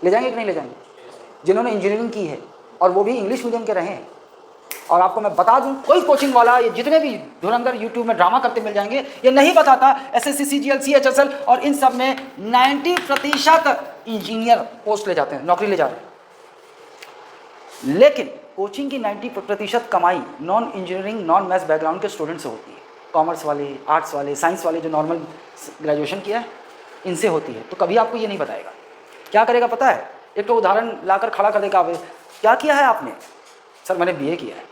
ले जाएंगे कि नहीं ले जाएंगे? जिन्होंने इंजीनियरिंग की है और वो भी इंग्लिश मीडियम के रहे हैं। और आपको मैं बता दूं, कोई कोचिंग वाला, ये जितने भी धुरंधर यूट्यूब में ड्रामा करते मिल जाएंगे, ये नहीं बताता एसएससी, सीजीएल, सीएचएसएल और इन सब में 90% इंजीनियर पोस्ट ले जाते हैं, नौकरी ले जा रहे हैं। लेकिन कोचिंग की 90% कमाई non engineering, non maths background के स्टूडेंट से होती है। कॉमर्स वाले, आर्ट्स वाले, साइंस वाले जो नॉर्मल ग्रेजुएशन किया है, इनसे होती है। तो कभी आपको ये नहीं बताएगा। क्या करेगा पता है? एक तो उदाहरण लाकर खड़ा कर देगा, क्या किया है आपने? सर मैंने बीए किया है।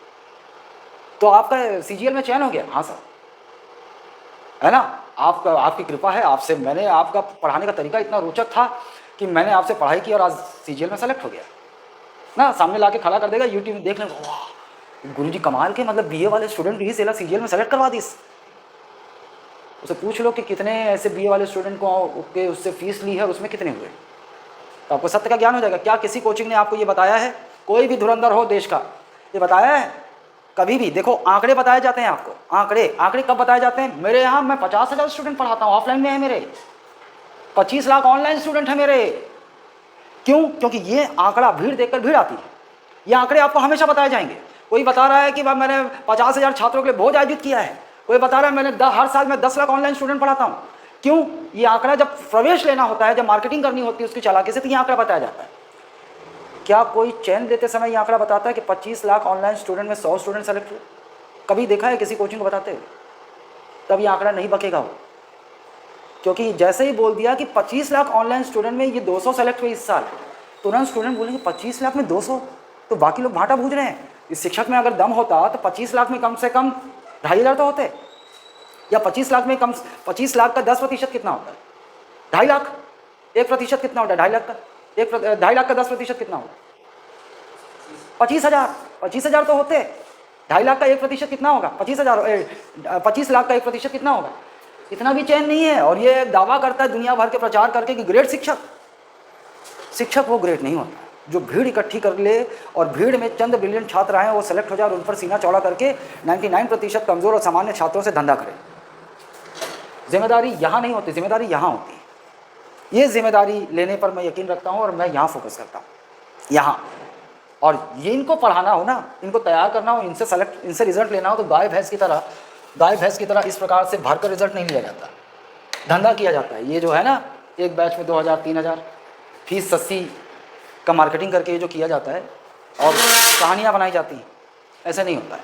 तो आपका सीजीएल में चयन हो गया? हाँ सर, है ना। आपकी कृपा है, आपसे मैंने, आपका पढ़ाने का तरीका इतना रोचक था कि मैंने आपसे पढ़ाई की और आज सीजीएल में सेलेक्ट हो गया ना। सामने लाके खड़ा कर देगा, यूट्यूब में देख लेंगे, वाह गुरुजी कमाल के, मतलब बीए वाले स्टूडेंट भी सीजीएल में सेलेक्ट करवा दी। उसे पूछ लो कि कितने ऐसे बीए वाले स्टूडेंट को उससे फीस ली है और उसमें कितने हुए, तो आपको सत्य का ज्ञान हो जाएगा। क्या किसी कोचिंग ने आपको ये बताया है? कोई भी धुरंधर हो देश का, ये बताया है कभी भी? देखो आंकड़े बताए जाते हैं आपको। आंकड़े कब बताए जाते हैं? मेरे यहाँ मैं 50,000 स्टूडेंट पढ़ाता हूँ, ऑफलाइन में है मेरे, 25 लाख ऑनलाइन स्टूडेंट है मेरे। क्यों? क्योंकि ये आंकड़ा, भीड़ देखकर भीड़ आती है। ये आंकड़े आपको हमेशा बताए जाएंगे। कोई बता रहा है कि भाई मैंने 50,000 छात्रों के लिए भोज आयोजित किया है, कोई बता रहा है मैंने हर साल मैं 10 लाख ऑनलाइन स्टूडेंट पढ़ाता हूँ। क्यों? ये आंकड़ा जब प्रवेश लेना होता है, जब मार्केटिंग करनी होती है उसकी चालाकी से, तो ये आंकड़ा बताया जाता है। क्या कोई चयन देते समय ये आंकड़ा बताता है कि 25 लाख ऑनलाइन स्टूडेंट में 100 स्टूडेंट सेलेक्ट हुए? कभी देखा है किसी कोचिंग को बताते हुए? तब ये आंकड़ा नहीं बकेगा वो, क्योंकि जैसे ही बोल दिया कि 25 लाख ऑनलाइन स्टूडेंट में ये 200 सेलेक्ट हुए इस साल, तुरंत स्टूडेंट बोलेंगे 25 लाख में 200, तो बाकी लोग भाटा बूझ रहे हैं। इस शिक्षक में अगर दम होता तो 25 लाख में कम से कम 2,500 तो होते, या 25 लाख में 25 लाख का 10% कितना होता है? 2.5 लाख। 1% कितना होता है 2.5 लाख का? 2.5 लाख का 10% कितना होगा? 25,000। 25,000 तो होते, 2.5 लाख का 1% कितना होगा? 25,000। 25 लाख का 1% कितना होगा? इतना भी चयन नहीं है। और ये दावा करता है दुनिया भर के प्रचार करके कि ग्रेट शिक्षक वो ग्रेट नहीं होता जो भीड़ इकट्ठी कर ले और भीड़ में चंद ब्रिलियंट छात्र आए, वो सेलेक्ट हो जाए और उन पर सीना चौड़ा करके 99% कमज़ोर और सामान्य छात्रों से धंधा करे। जिम्मेदारी यहाँ नहीं होती, जिम्मेदारी यहाँ होती है। ये जिम्मेदारी लेने पर मैं यकीन रखता हूँ और मैं यहाँ फोकस करता हूँ, यहाँ। और ये इनको पढ़ाना हो ना, इनको तैयार करना हो, इनसे रिजल्ट लेना हो, तो गाय भैंस की तरह इस प्रकार से भरकर रिजल्ट नहीं लिया जाता, धंधा किया जाता है। ये जो है ना, एक बैच में 2,000 3,000 फीस 80 का मार्केटिंग करके ये जो किया जाता है और कहानियाँ बनाई जाती हैं, ऐसे नहीं होता है।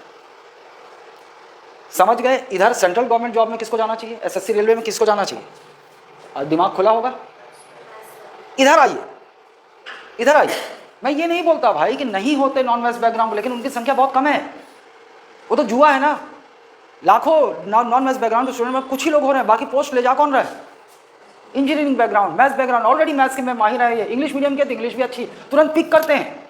समझ गए? इधर सेंट्रल गवर्नमेंट जॉब में किसको जाना चाहिए? एसएससी रेलवे में किसको जाना चाहिए? और दिमाग खुला होगा। इधर आइए, इधर आइए। मैं ये नहीं बोलता भाई कि नहीं होते नॉन वेस्ट बैकग्राउंड, लेकिन उनकी संख्या बहुत कम है। वो तो जुआ है ना, लाखों नॉन वेस्ट बैकग्राउंड के स्टूडेंट में कुछ ही लोग हो रहे हैं, बाकी पोस्ट ले जा कौन रहा है? Engineering background, maths background, already maths के में माहिर है, इंग्लिश मीडियम के तो इंग्लिश भी अच्छी तुरंत पिक करते हैं।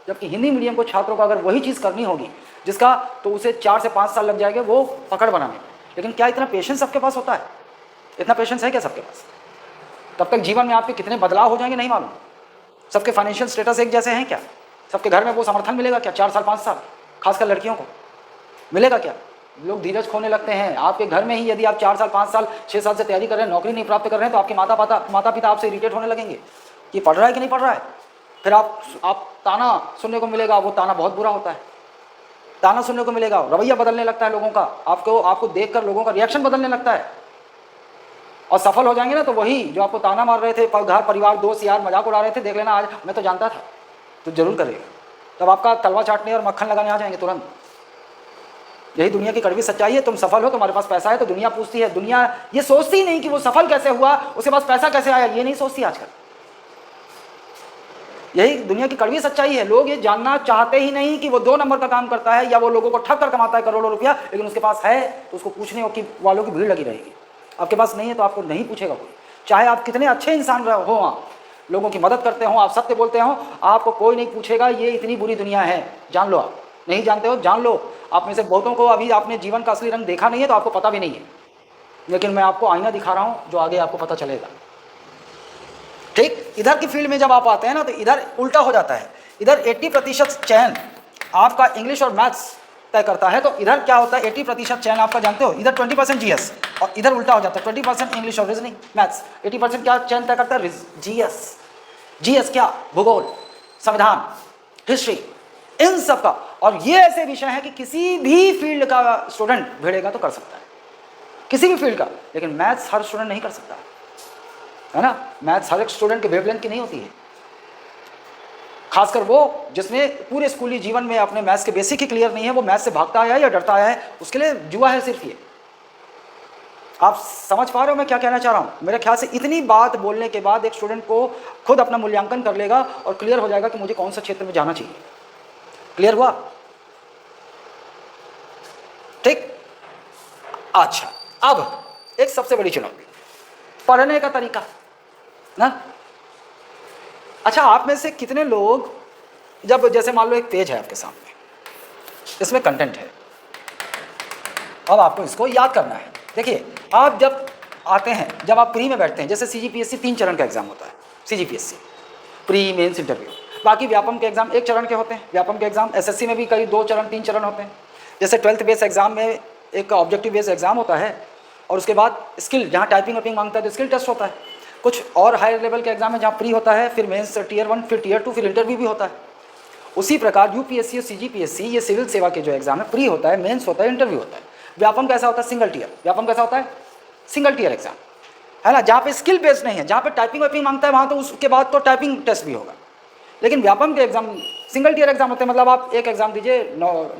जबकि हिंदी मीडियम को छात्रों को अगर वही चीज़ करनी होगी जिसका, तो उसे 4 से 5 साल लग जाएंगे वो पकड़ बनाने में। लेकिन क्या इतना पेशेंस सबके पास होता है? इतना पेशेंस है क्या सबके पास? तब तक जीवन में आपके कितने बदलाव हो जाएंगे नहीं मालूम। सबके फाइनेंशियल स्टेटस एक जैसे हैं क्या? सबके घर में वो समर्थन मिलेगा क्या 4 साल 5 साल? खासकर लड़कियों को मिलेगा क्या? लोग धीरज खोने लगते हैं। आपके घर में ही यदि आप 4 साल 5 साल 6 साल से तैयारी कर रहे हैं, नौकरी नहीं प्राप्त कर रहे हैं, तो आपके माता पिता आपसे इरिटेट होने लगेंगे कि पढ़ रहा है कि नहीं पढ़ रहा है। फिर आप ताना सुनने को मिलेगा, वो ताना बहुत बुरा होता है। ताना सुनने को मिलेगा, रवैया बदलने लगता है लोगों का, आपको देखकर लोगों का रिएक्शन बदलने लगता है। और सफल हो जाएंगे ना तो वही जो आपको ताना मार रहे थे, घर परिवार दोस्त यार मजाक उड़ा रहे थे, देख लेना आज मैं तो जानता था, तो जरूर करेगा। तब आपका तलवा चाटने और मक्खन लगाने आ जाएंगे तुरंत। यही दुनिया की कड़वी सच्चाई है। तुम सफल हो, तुम्हारे पास पैसा है, तो दुनिया पूछती है, दुनिया ये सोचती ही नहीं कि वो सफल कैसे हुआ, उसके पास पैसा कैसे आया, ये नहीं सोचती आजकल। यही दुनिया की कड़वी सच्चाई है। लोग ये जानना चाहते ही नहीं कि वो 2 नंबर का काम करता है या वो लोगों को ठग कर कमाता है करोड़ों रुपया, लेकिन उसके पास है तो उसको पूछने वालों की भीड़ लगी रहेगी। आपके पास नहीं है तो आपको नहीं पूछेगा कोई। चाहे आप कितने अच्छे इंसान हो, आप लोगों की मदद करते हो, आप सत्य बोलते हो, आपको कोई नहीं पूछेगा। ये इतनी बुरी दुनिया है, जान लो। आप नहीं जानते हो, जान लो। आप में से बहुतों को अभी आपने जीवन का असली रंग देखा नहीं है, तो आपको पता भी नहीं है, लेकिन मैं आपको आईना दिखा रहा हूँ जो आगे आपको पता चलेगा। ठीक, इधर की फील्ड में जब आप आते हैं ना, तो इधर उल्टा हो जाता है। इधर 80% चयन आपका इंग्लिश और मैथ्स तय करता है, तो इधर क्या होता है? 80% चयन आपका जानते हो, इधर 20% जीएस, और इधर उल्टा हो जाता है 20% इंग्लिश और रीजनिंग मैथ्स। 80% क्या चयन तय करता है? जीएस। जीएस क्या? भूगोल, संविधान, हिस्ट्री, इन सब का। और ये ऐसे विषय हैं कि किसी भी फील्ड का स्टूडेंट भिड़ेगा तो कर सकता है, किसी भी फील्ड का। लेकिन मैथ्स हर स्टूडेंट नहीं कर सकता है ना। मैथ्स हर एक स्टूडेंट के वेवलेंथ की नहीं होती है, खासकर वो जिसने पूरे स्कूली जीवन में अपने मैथ्स के बेसिक ही क्लियर नहीं है, वो मैथ्स से भागता आया है या डरता आया है, उसके लिए जुआ है सिर्फ ये। आप समझ पा रहे हो मैं क्या कहना चाह रहा हूँ? मेरे ख्याल से इतनी बात बोलने के बाद एक स्टूडेंट को खुद अपना मूल्यांकन कर लेगा और क्लियर हो जाएगा कि मुझे कौन सा क्षेत्र में जाना चाहिए। क्लियर हुआ? ठीक। अच्छा, अब एक सबसे बड़ी चुनौती, पढ़ने का तरीका ना। अच्छा, आप में से कितने लोग, जब जैसे मान लो एक पेज है आपके सामने, इसमें कंटेंट है, अब आपको इसको याद करना है। देखिए, आप जब आते हैं, जब आप प्री में बैठते हैं, जैसे सीजीपीएससी 3 चरण का एग्जाम होता है, सीजीपीएससी प्री, मेंस, इंटरव्यू। बाकी व्यापम के एग्जाम 1 चरण के होते हैं। व्यापम के एग्जाम एसएससी में भी कई 2 चरण 3 चरण होते हैं। जैसे 12th बेस एग्जाम में एक ऑब्जेक्टिव बेस एग्जाम होता है, और उसके बाद स्किल, जहाँ टाइपिंग वाइपिंग मांगता है तो स्किल टेस्ट होता है। कुछ और हायर लेवल के एग्जाम है जहाँ प्री होता है, फिर मेंस टियर 1, फिर टियर 2, फिर इंटरव्यू भी होता है। उसी प्रकार यूपीएससी और सीजीपीएससी, ये सिविल सेवा के जो एग्जाम है, प्री होता है, मेंस होता है, इंटरव्यू होता है। व्यापम कैसा होता है? Single tier. व्यापम कैसा होता है? सिंगल टियर एग्जाम है ना, जहाँ पे स्किल बेस्ड नहीं है, जहाँ पे टाइपिंग वाइपिंग मांगता है वहाँ तो उसके बाद तो टाइपिंग टेस्ट भी होगा। लेकिन व्यापम के एग्जाम सिंगल टियर एग्जाम होते हैं, मतलब आप एक एग्जाम दीजिए,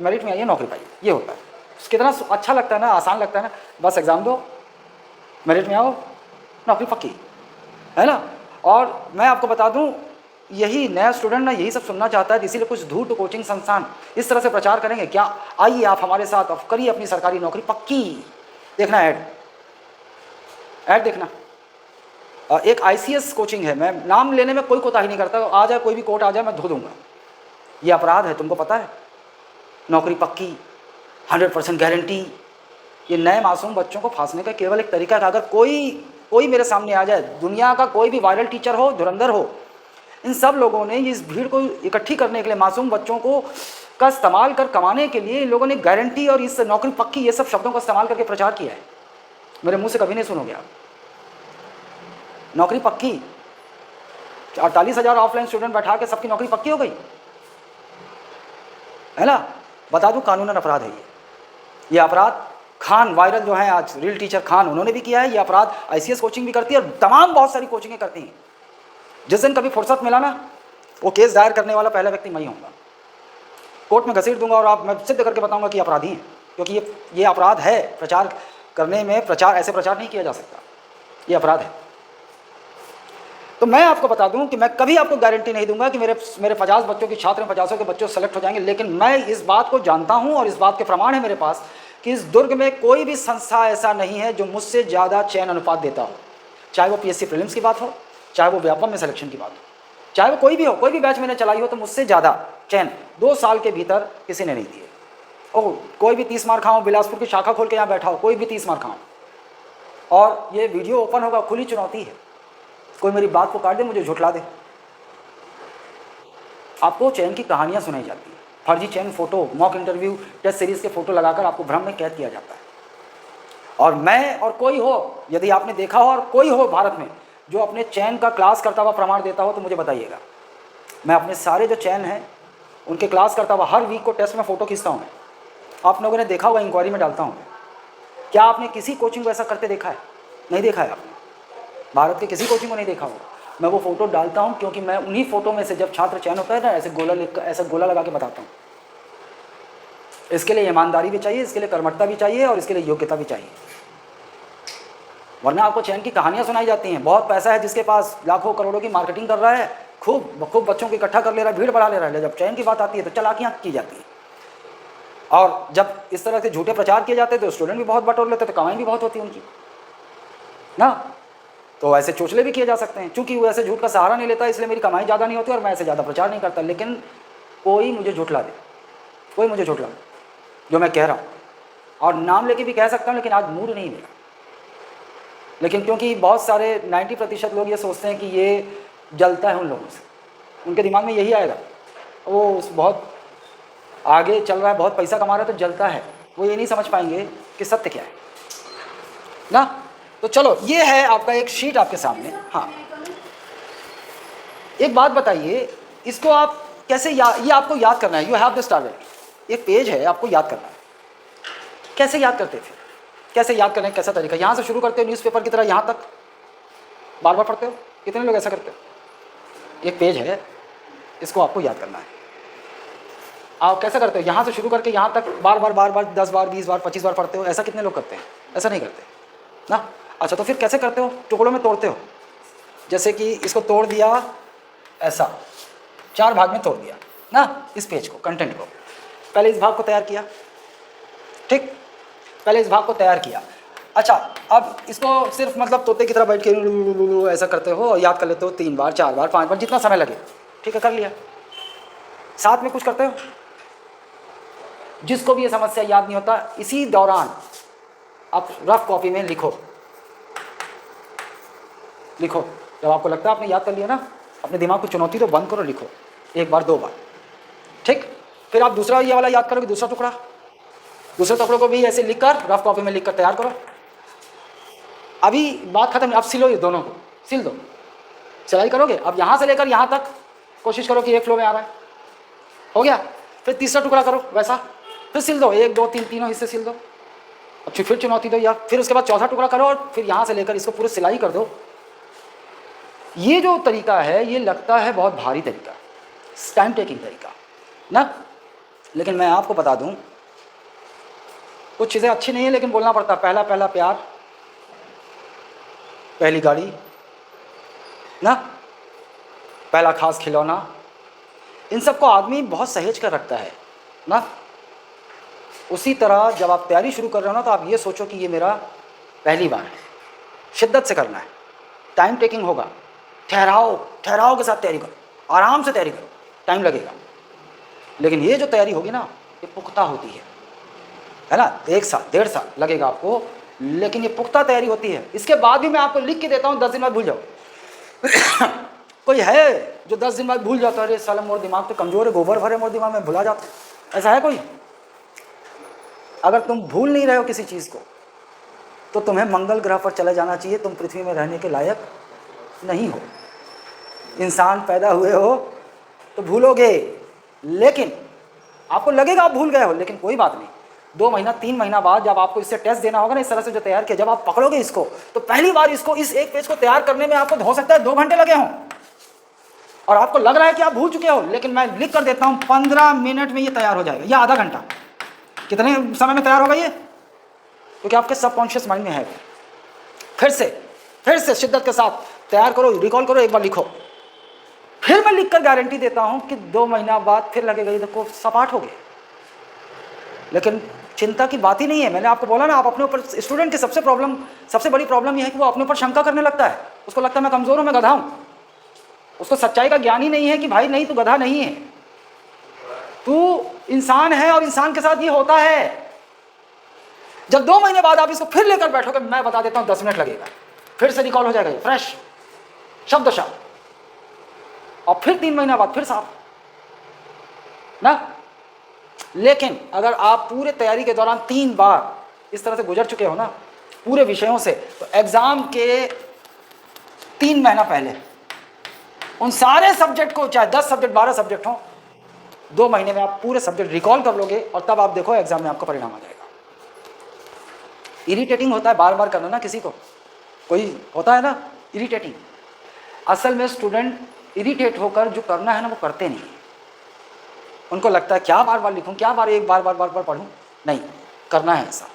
मेरिट में आइए, नौकरी पाइए, ये होता है। कितना अच्छा लगता है ना, आसान लगता है ना, बस एग्जाम दो, मेरिट में आओ, नौकरी पक्की, है ना। और मैं आपको बता दूं, यही नया स्टूडेंट ना यही सब सुनना चाहता है, इसीलिए कुछ धूर्त कोचिंग संस्थान इस तरह से प्रचार करेंगे, क्या आइए आप हमारे साथ, अब करिए अपनी सरकारी नौकरी पक्की। देखना ऐड देखना। एक आईसीएस कोचिंग है, मैं नाम लेने में कोई कोताही नहीं करता, आ जाए कोई भी कोर्ट आ जाए मैं धो दूंगा, ये अपराध है, तुमको पता है। नौकरी पक्की, 100% गारंटी। ये नए मासूम बच्चों को फांसने का केवल एक तरीका है, अगर कोई मेरे सामने आ जाए, दुनिया का कोई भी वायरल टीचर हो, धुरंधर हो, इन सब लोगों ने इस भीड़ को इकट्ठी करने के लिए, मासूम बच्चों को का इस्तेमाल कर कमाने के लिए, इन लोगों ने गारंटी और इस नौकरी पक्की, ये सब शब्दों का इस्तेमाल करके प्रचार किया है। मेरे मुंह से कभी नहीं सुनोगे आप। नौकरी पक्की, 48,000 ऑफलाइन स्टूडेंट बैठा के सबकी नौकरी पक्की हो गई, है ना। बता दूं, कानूनन अपराध है ये अपराध खान वायरल जो है आज, रियल टीचर खान, उन्होंने भी किया है ये अपराध। आईसीएस कोचिंग भी करती है और तमाम बहुत सारी कोचिंगें करती हैं। जिस दिन कभी फुर्सत मिला ना, वो केस दायर करने वाला पहला व्यक्ति मैं ही होऊंगा, कोर्ट में घसीट दूंगा और मैं सिद्ध करके बताऊंगा कि अपराधी हैं, क्योंकि ये अपराध है। प्रचार करने में, ऐसे प्रचार नहीं किया जा सकता, ये अपराध है। तो मैं आपको बता दूं कि मैं कभी आपको गारंटी नहीं दूंगा कि मेरे 50 बच्चों की छात्र 50 के बच्चों सेलेक्ट हो जाएंगे, लेकिन मैं इस बात को जानता हूं और इस बात के प्रमाण है मेरे पास कि इस दुर्ग में कोई भी संस्था ऐसा नहीं है जो मुझसे ज़्यादा चयन अनुपात देता हो। चाहे वो PSC प्रीलिम्स की बात हो, चाहे वो व्यापम में सिलेक्शन की बात हो, चाहे वो कोई भी हो, कोई भी बैच मैंने चलाई हो, तो मुझसे ज़्यादा चयन 2 साल के भीतर किसी ने नहीं दिए। ओह, कोई भी 30 मार खाओ, बिलासपुर की शाखा खोल के यहाँ बैठा हो, कोई भी 30 मार खाओ, और ये वीडियो ओपन होगा, खुली चुनौती है, कोई मेरी बात को काट दे, मुझे झुठला दे। आपको चयन की कहानियां सुनाई जाती है, फर्जी चयन photo, mock interview, test series के फोटो लगाकर आपको भ्रम में कैद किया जाता है। और मैं और कोई हो, यदि आपने देखा हो और कोई हो भारत में जो अपने चयन का क्लास करता हुआ प्रमाण देता हो तो मुझे बताइएगा। मैं अपने सारे जो चयन हैं उनके क्लास करता हुआ हर वीक को टेस्ट में फ़ोटो खींचता हूँ। आप लोगों ने देखा होगा, इंक्वायरी में डालता हूँ। क्या आपने किसी कोचिंग को ऐसा करते देखा है? नहीं देखा है आपने, भारत के किसी कोचिंग को नहीं देखा होगा। मैं वो फ़ोटो डालता हूँ क्योंकि मैं उन्हीं फ़ोटो में से जब छात्र चयन होता है ना, ऐसे गोला लगा के बताता हूँ। इसके लिए ईमानदारी भी चाहिए, इसके लिए कर्मठता भी चाहिए और इसके लिए योग्यता भी चाहिए, वरना आपको चयन की कहानियां सुनाई जाती हैं। बहुत पैसा है जिसके पास, लाखों करोड़ों की मार्केटिंग कर रहा है, खूब बच्चों को इकट्ठा कर ले रहा है, भीड़ बढ़ा ले रहा है। जब चयन की बात आती है तो चालाकियां की जाती है, और जब इस तरह के झूठे प्रचार किए जाते हैं तो स्टूडेंट भी बहुत बटोर लेते हैं, तो कमाई भी बहुत होती है उनकी ना। तो ऐसे चोचले भी किए जा सकते हैं, चूंकि वो ऐसे झूठ का सहारा नहीं लेता इसलिए मेरी कमाई ज़्यादा नहीं होती और मैं ऐसे ज़्यादा प्रचार नहीं करता। लेकिन कोई मुझे झुठला दे, कोई मुझे झुठला दे जो मैं कह रहा हूँ, और नाम लेके भी कह सकता हूँ, लेकिन आज मूड नहीं मेरा। लेकिन क्योंकि बहुत सारे 90% लोग ये सोचते हैं कि ये जलता है उन लोगों से, उनके दिमाग में यही आएगा, वो बहुत आगे चल रहा है, बहुत पैसा कमा रहा है तो जलता है। वो ये नहीं समझ पाएंगे कि सत्य क्या है ना। तो चलो, ये है आपका एक शीट आपके सामने। हाँ, एक बात बताइए, इसको आप कैसे ये आपको याद करना है। यू हैव दिस टारगेट, एक पेज है, आपको याद करना है। कैसे याद करते थे, कैसे याद करने का कैसा तरीका? यहाँ से शुरू करते हो न्यूज़पेपर की तरह, यहाँ तक बार बार पढ़ते हो? कितने लोग ऐसा करते हो? एक पेज है, इसको आपको याद करना है। आप कैसे करते हो? यहाँ से शुरू करके यहाँ तक बार बार 10 बार 20 बार 25 बार पढ़ते हो? ऐसा कितने लोग करते हैं? ऐसा नहीं करते ना। अच्छा, तो फिर कैसे करते हो? टुकड़ों में तोड़ते हो। जैसे कि इसको तोड़ दिया, ऐसा 4 भाग में तोड़ दिया ना, इस पेज को, कंटेंट को। पहले इस भाग को तैयार किया, ठीक, पहले इस भाग को तैयार किया। अच्छा, अब इसको सिर्फ मतलब तोते की तरह बैठ के ऐसा करते हो और याद कर लेते हो 3 बार 4 बार 5 बार, जितना समय लगे, ठीक है, कर लिया। साथ में कुछ करते हो? जिसको भी ये समस्या याद नहीं होता, इसी दौरान आप रफ कॉपी में लिखो। जब आपको लगता है आपने याद कर लिया ना, अपने दिमाग को चुनौती तो बंद करो, लिखो 1 बार 2 बार, ठीक। फिर आप दूसरा ये वाला याद करोगे, दूसरे टुकड़ों को भी ऐसे लिखकर रफ कॉपी में लिखकर तैयार करो। अभी बात खत्म, अब सिलो, ये दोनों को सिल दो, सिलाई करोगे। अब यहाँ से लेकर यहाँ तक कोशिश करो कि एक फ्लो में आ रहा है, हो गया। फिर तीसरा टुकड़ा करो वैसा, फिर सिल दो, 1 2 3 तीनों हिस्से सिल दो। अब फिर चुनौती दो, या फिर उसके बाद चौथा टुकड़ा करो और फिर यहाँ से लेकर इसको पूरी सिलाई कर दो। ये जो तरीका है, ये लगता है बहुत भारी तरीका, टाइम टेकिंग तरीका ना, लेकिन मैं आपको बता दूं, कुछ चीज़ें अच्छी नहीं है लेकिन बोलना पड़ता। पहला प्यार, पहली गाड़ी ना, पहला खास खिलौना, इन सबको आदमी बहुत सहेज कर रखता है ना। उसी तरह जब आप तैयारी शुरू कर रहे हो ना, तो आप ये सोचो कि ये मेरा पहली बार है, शिद्दत से करना है, टाइम टेकिंग होगा, ठहराव के साथ तैयारी करो, आराम से तैयारी करो, टाइम लगेगा। लेकिन ये जो तैयारी होगी ना, ये पुख्ता होती है ना। 1 साल 1.5 साल लगेगा आपको, लेकिन ये पुख्ता तैयारी होती है। इसके बाद भी मैं आपको लिख के देता हूँ, 10 दिन बाद भूल जाओ। कोई है जो 10 दिन बाद भूल जाता है? अरे साला मोर दिमाग तो कमज़ोर है, गोबर भरे मोर दिमाग में, भुला जाता है। ऐसा है कोई? अगर तुम भूल नहीं रहे हो किसी चीज़ को, तो तुम्हें मंगल ग्रह पर चले जाना चाहिए। तुम पृथ्वी में रहने के लायक नहीं हो। इंसान पैदा हुए हो तो भूलोगे, लेकिन आपको लगेगा आप भूल गए हो, लेकिन कोई बात नहीं। 2 महीना 3 महीना बाद जब आपको इससे टेस्ट देना होगा ना, इस तरह से जो तैयार किया, जब आप पकड़ोगे इसको, तो पहली बार इसको, इस एक पेज को तैयार करने में आपको हो सकता है 2 घंटे लगे हों, और आपको लग रहा है कि आप भूल चुके हो, लेकिन मैं लिख कर देता हूँ 15 मिनट में ये तैयार हो जाएगा, या आधा घंटा। कितने समय में तैयार होगा ये? क्योंकि आपके सबकॉन्शियस माइंड में है। फिर से शिद्दत के साथ तैयार करो, रिकॉल करो, एक बार लिखो। फिर मैं लिखकर गारंटी देता हूं कि 2 महीना बाद फिर लगेगा ये देखो सपाट हो गए। लेकिन चिंता की बात ही नहीं है। मैंने आपको बोला ना, आप अपने ऊपर, स्टूडेंट की सबसे बड़ी प्रॉब्लम यह है कि वो अपने ऊपर शंका करने लगता है। उसको लगता है मैं कमज़ोर हूँ, मैं गधा हूँ। उसको सच्चाई का ज्ञान ही नहीं है कि भाई नहीं, तू गधा नहीं है, तू इंसान है और इंसान के साथ ये होता है। जब 2 महीने बाद आप इसको फिर लेकर बैठोगे, मैं बता देता हूँ 10 मिनट लगेगा, फिर से रिकॉल हो जाएगा ये फ्रेश शब्दशः, और फिर 3 महीना बाद फिर साफ ना। लेकिन अगर आप पूरे तैयारी के दौरान 3 बार इस तरह से गुजर चुके हो ना पूरे विषयों से, तो एग्जाम के 3 महीना पहले उन सारे सब्जेक्ट को, चाहे 10 सब्जेक्ट 12 सब्जेक्ट हो, 2 महीने में आप पूरे सब्जेक्ट रिकॉल कर लोगे, और तब आप देखो एग्जाम में आपका परिणाम आ जाएगा। इरिटेटिंग होता है बार बार करना ना, किसी को कोई होता है ना इरिटेटिंग। असल में स्टूडेंट इरिटेट होकर जो करना है ना वो करते नहीं। उनको लगता है क्या बार बार लिखूं, क्या एक बार पढ़ूं, नहीं करना है ऐसा।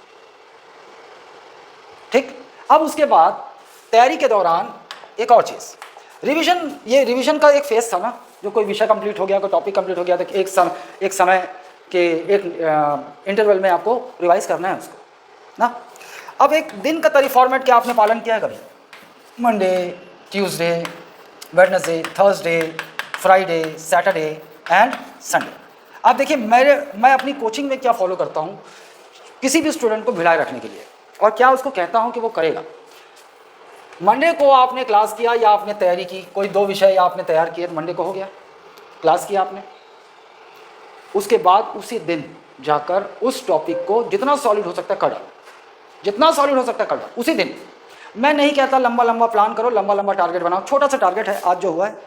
ठीक। अब उसके बाद तैयारी के दौरान एक और चीज़, रिवीजन। ये रिवीजन का एक फेज था ना, जो कोई विषय कंप्लीट हो गया, कोई टॉपिक कंप्लीट हो गया, तो एक समय के एक इंटरवल में आपको रिवाइज करना है उसको ना। अब एक दिन का फॉर्मेट क्या आपने पालन किया है कभी? Monday, Tuesday, Wednesday, Thursday, Friday, Saturday and Sunday. अब देखिए मैं अपनी कोचिंग में क्या फॉलो करता हूँ किसी भी स्टूडेंट को भिड़ाए रखने के लिए, और क्या उसको कहता हूँ कि वो करेगा। मंडे को आपने क्लास किया या आपने तैयारी की, कोई 2 विषय या आपने तैयार किए, मंडे को हो गया, क्लास किया आपने। उसके बाद उसी दिन जाकर उस टॉपिक को जितना सॉलिड हो सकता है कर डालो, जितना सॉलिड हो सकता है कर डालो उसी दिन। मैं नहीं कहता लंबा लंबा प्लान करो, लंबा लंबा टारगेट बनाओ, छोटा सा टारगेट है, आज जो हुआ है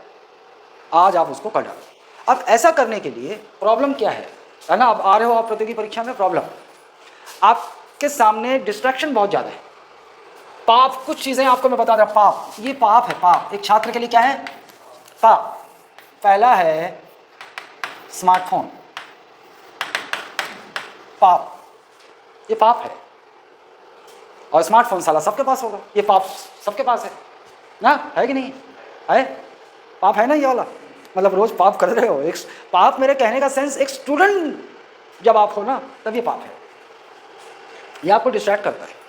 आज आप उसको कर डालो। अब ऐसा करने के लिए प्रॉब्लम क्या है ना, अब आ रहे हो आप प्रतियोगी परीक्षा में, प्रॉब्लम आपके सामने डिस्ट्रैक्शन बहुत ज़्यादा है। पाप, कुछ चीज़ें आपको मैं बता रहा, पाप, ये पाप है। पाप एक छात्र के लिए क्या है? पाप। पहला है स्मार्टफोन, पाप, ये पाप है। और स्मार्टफोन साला सबके पास होगा, ये पाप सबके पास है ना, है कि नहीं है? पाप है ना ये वाला, मतलब रोज पाप कर रहे हो। एक पाप, मेरे कहने का सेंस, एक स्टूडेंट जब आप हो ना तब ये पाप है, ये आपको डिस्ट्रैक्ट करता है।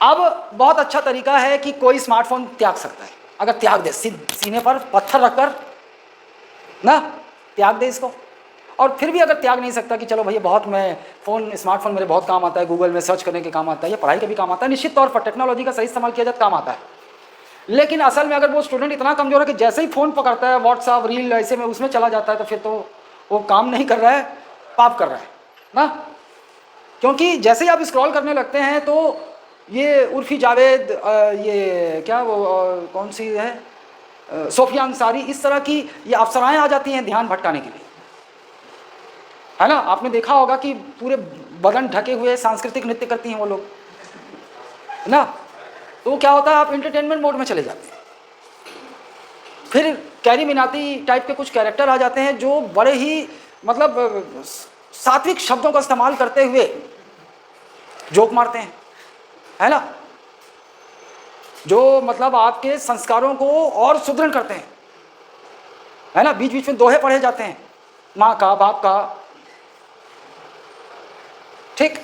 अब बहुत अच्छा तरीका है कि कोई स्मार्टफोन त्याग सकता है, अगर त्याग दे, सीने पर पत्थर रखकर ना त्याग दे इसको। और फिर भी अगर त्याग नहीं सकता कि चलो भैया बहुत, मैं स्मार्टफोन मेरे बहुत काम आता है, गूगल में सर्च करने के काम आता है, या पढ़ाई के भी काम आता है, निश्चित तौर पर टेक्नोलॉजी का सही इस्तेमाल किया जाए काम आता है। लेकिन असल में अगर वो स्टूडेंट इतना कमजोर है कि जैसे ही फ़ोन पकड़ता है, व्हाट्सअप, रील, ऐसे में उसमें चला जाता है, तो फिर तो वो काम नहीं कर रहा है, पाप कर रहा है ना। क्योंकि जैसे ही आप स्क्रॉल करने लगते हैं तो ये उर्फी जावेद, ये क्या वो कौन सी है, सोफिया अंसारी, इस तरह की ये अप्सराएं आ जाती हैं ध्यान भटकाने के लिए, है ना। आपने देखा होगा कि पूरे बदन ढके हुए सांस्कृतिक नृत्य करती हैं वो लोग, है ना। तो क्या होता है, आप एंटरटेनमेंट मोड में चले जाते हैं। फिर कैरी मिनाती टाइप के कुछ कैरेक्टर आ जाते हैं जो बड़े ही मतलब सात्विक शब्दों का इस्तेमाल करते हुए जोक मारते हैं, है ना, जो मतलब आपके संस्कारों को और सुदृढ़ करते हैं, है ना। बीच बीच में दोहे पढ़े जाते हैं, माँ का, बाप का, ठीक।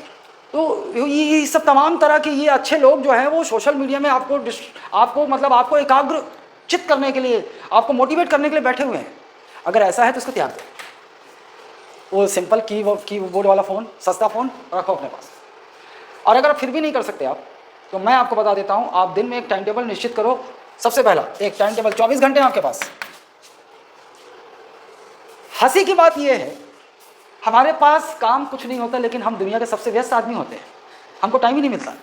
तो ये सब तमाम तरह के ये अच्छे लोग जो हैं वो सोशल मीडिया में आपको एकाग्र चित्त करने के लिए, आपको मोटिवेट करने के लिए बैठे हुए हैं। अगर ऐसा है तो इसको त्याग दो। वो सिंपल कीबोर्ड वाला फ़ोन, सस्ता फ़ोन रखो अपने पास। और अगर फिर भी नहीं कर सकते आप, तो मैं आपको बता देता हूँ, आप दिन में एक टाइम टेबल निश्चित करो। सबसे पहला एक टाइम टेबल, 24 घंटे आपके पास। हंसी की बात यह है, हमारे पास काम कुछ नहीं होता, लेकिन हम दुनिया के सबसे व्यस्त आदमी होते हैं, हमको टाइम ही नहीं मिलता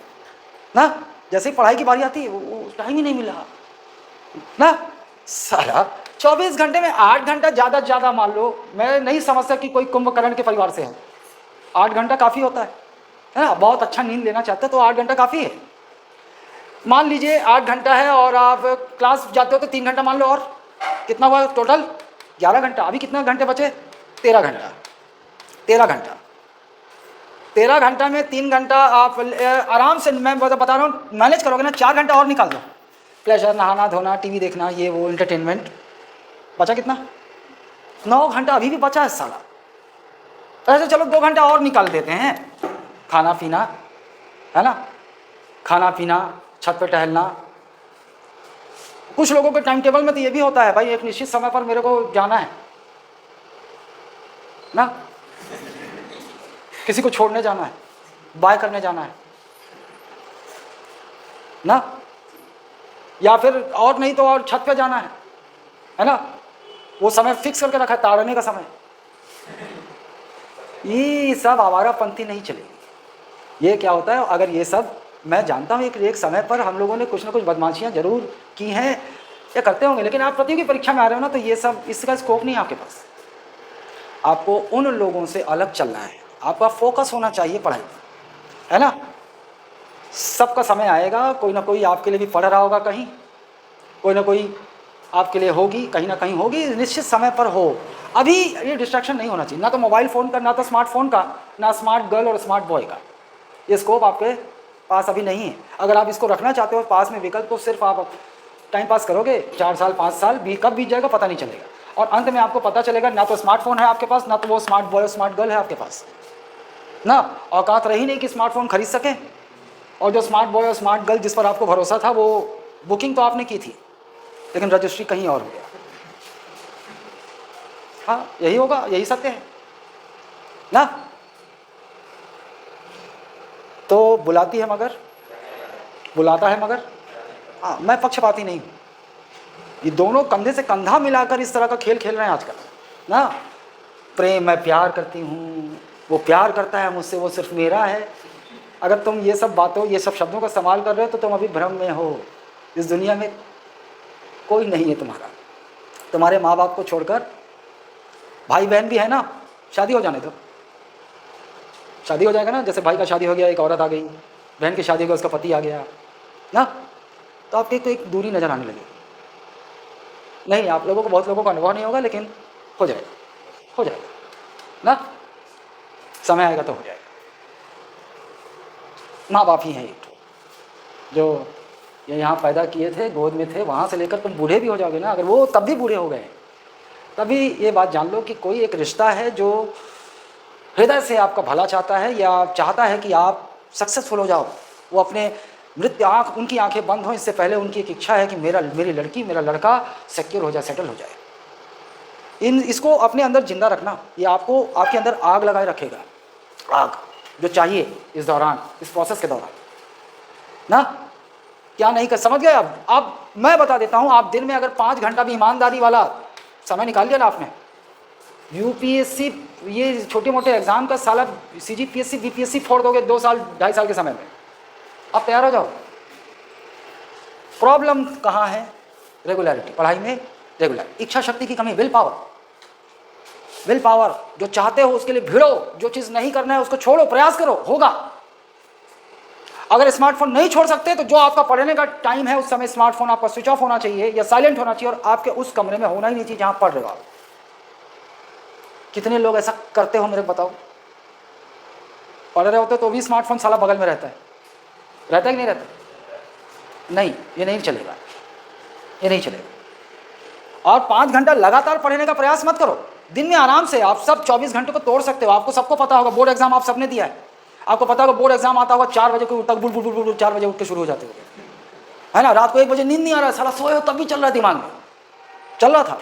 ना। जैसे ही पढ़ाई की बारी आती है वो टाइम ही नहीं मिला ना। सारा 24 घंटे में 8 घंटा ज़्यादा से ज़्यादा मान लो। मैं नहीं समझता कि कोई कुंभकर्ण के परिवार से है, 8 घंटा काफ़ी होता है ना। बहुत अच्छा नींद लेना चाहते हो तो 8 घंटा काफ़ी है। मान लीजिए 8 घंटा है और आप क्लास जाते हो तो 3 घंटा मान लो, और कितना हुआ टोटल? 11 घंटा। अभी कितने घंटे बचे? 13 घंटा। 13 घंटा में 3 घंटा आप आराम से, मैं बता रहा हूँ, मैनेज करोगे ना, 4 घंटा और निकाल दो। प्लेजर, नहाना धोना, टीवी देखना, ये वो एंटरटेनमेंट, बचा कितना? 9 घंटा अभी भी बचा है साला। ऐसे चलो 2 घंटा और निकाल देते हैं, खाना पीना, है ना, खाना पीना, छत पे टहलना। कुछ लोगों के टाइम टेबल में तो ये भी होता है, भाई एक निश्चित समय पर मेरे को जाना है ना, किसी को छोड़ने जाना है, बाय करने जाना है ना, या फिर और नहीं तो और छत पे जाना है ना, वो समय फिक्स करके रखा है, ताड़ने का समय। ये सब आवारापंथी नहीं चलेगी। ये क्या होता है, अगर ये सब, मैं जानता हूँ एक समय पर हम लोगों ने कुछ ना कुछ बदमाशियाँ जरूर की हैं या करते होंगे, लेकिन आप प्रतियोगी परीक्षा में आ रहे हो ना, तो ये सब, इसका स्कोप नहीं है आपके पास। आपको उन लोगों से अलग चलना है, आपका फोकस होना चाहिए पढ़ाई, है ना। सबका समय आएगा, कोई ना कोई आपके लिए भी पढ़ रहा होगा कहीं, कोई ना कोई आपके लिए होगी, कहीं ना कहीं होगी, निश्चित समय पर हो। अभी ये डिस्ट्रैक्शन नहीं होना चाहिए, ना तो मोबाइल फ़ोन का, ना तो स्मार्टफोन का, ना स्मार्ट गर्ल और स्मार्ट बॉय का। ये स्कोप आपके पास अभी नहीं है। अगर आप इसको रखना चाहते हो पास में विकल्प, तो सिर्फ आप टाइम पास करोगे, 4 साल 5 साल भी कब बीत जाएगा पता नहीं चलेगा, और अंत में आपको पता चलेगा ना तो स्मार्टफोन है आपके पास, ना तो वो स्मार्ट बॉय और स्मार्ट गर्ल है आपके पास ना। औकात रही नहीं कि स्मार्टफोन खरीद सके, और जो स्मार्ट बॉय और स्मार्ट गर्ल जिस पर आपको भरोसा था, वो बुकिंग तो आपने की थी, लेकिन रजिस्ट्री कहीं और हो गया। हाँ, यही होगा, यही सत्य है ना। तो बुलाती है मगर, बुलाता है मगर, हाँ, मैं पक्षपाती नहीं हूँ। ये दोनों कंधे से कंधा मिलाकर इस तरह का खेल खेल रहे हैं आजकल ना। प्रेम, मैं प्यार करती हूँ, वो प्यार करता है मुझसे, वो सिर्फ मेरा है। अगर तुम ये सब बातों, ये सब शब्दों का इस्तेमाल कर रहे हो, तो तुम अभी भ्रम में हो। इस दुनिया में कोई नहीं है तुम्हारा, तुम्हारे माँ बाप को छोड़कर। भाई बहन भी है ना, शादी हो जाने दो, शादी हो जाएगा ना। जैसे भाई का शादी हो गया, एक औरत आ गई, बहन की शादी हो गई, उसका पति आ गया ना, तो आपकी तो एक दूरी नज़र आने लगी। नहीं, आप लोगों को, बहुत लोगों का अनुभव नहीं होगा, लेकिन हो जाएगा, हो जाएगा ना, समय आएगा तो हो जाएगा। माँ बाप ही हैं एक, जो ये यहाँ पैदा किए थे, गोद में थे, वहाँ से लेकर तुम बूढ़े भी हो जाओगे ना, अगर वो तब भी बूढ़े हो गए, तभी ये बात जान लो कि कोई एक रिश्ता है जो हृदय से आपका भला चाहता है, या चाहता है कि आप सक्सेसफुल हो जाओ। वो अपने मृत्यु आँख, उनकी आंखें बंद हों इससे पहले उनकी एक इच्छा है कि मेरी लड़की, मेरा लड़का सिक्योर हो जाए, सेटल हो जाए। इसको अपने अंदर जिंदा रखना, ये आपको, आपके अंदर आग लगाए रखेगा, आग जो चाहिए इस दौरान, इस प्रोसेस के दौरान ना। क्या नहीं कर, समझ गए? अब मैं बता देता हूँ, आप दिन में अगर 5 घंटा भी ईमानदारी वाला समय निकाल लिया ना आपने, यूपीएससी, ये छोटे मोटे एग्जाम का साला सीजीपीएससी बीपीएससी फोड़ दोगे 2 साल 2.5 साल के समय में। अब तैयार हो जाओ। प्रॉब्लम कहाँ है? रेगुलरिटी, पढ़ाई में रेगुलर, इच्छा शक्ति की कमी, विल पावर। विल पावर, जो चाहते हो उसके लिए भिड़ो, जो चीज़ नहीं करना है उसको छोड़ो, प्रयास करो, होगा। अगर स्मार्टफोन नहीं छोड़ सकते, तो जो आपका पढ़ने का टाइम है उस समय स्मार्टफोन आपका स्विच ऑफ होना चाहिए या साइलेंट होना चाहिए, और आपके उस कमरे में होना ही नहीं चाहिए जहाँ पढ़ रहे हो आप। कितने लोग ऐसा करते हो मेरे को बताओ? पढ़ रहे होते तो भी स्मार्टफोन साला बगल में रहता है, रहता है कि नहीं रहता? नहीं, ये नहीं चलेगा, ये नहीं चलेगा। और 5 घंटा लगातार पढ़ने का प्रयास मत करो। दिन में आराम से आप सब 24 घंटे को तोड़ सकते हो। आपको सबको पता होगा, बोर्ड एग्जाम आप सबने दिया है, आपको पता होगा बोर्ड एग्जाम आता होगा 4 बजे को तक, बुल बुल बुल बुल 4 बजे उठ के शुरू हो जाते हो, है ना। रात को 1 बजे नींद नहीं आ रहा है, साला सोए हो तब भी चल रहा है, दिमाग में चल रहा था।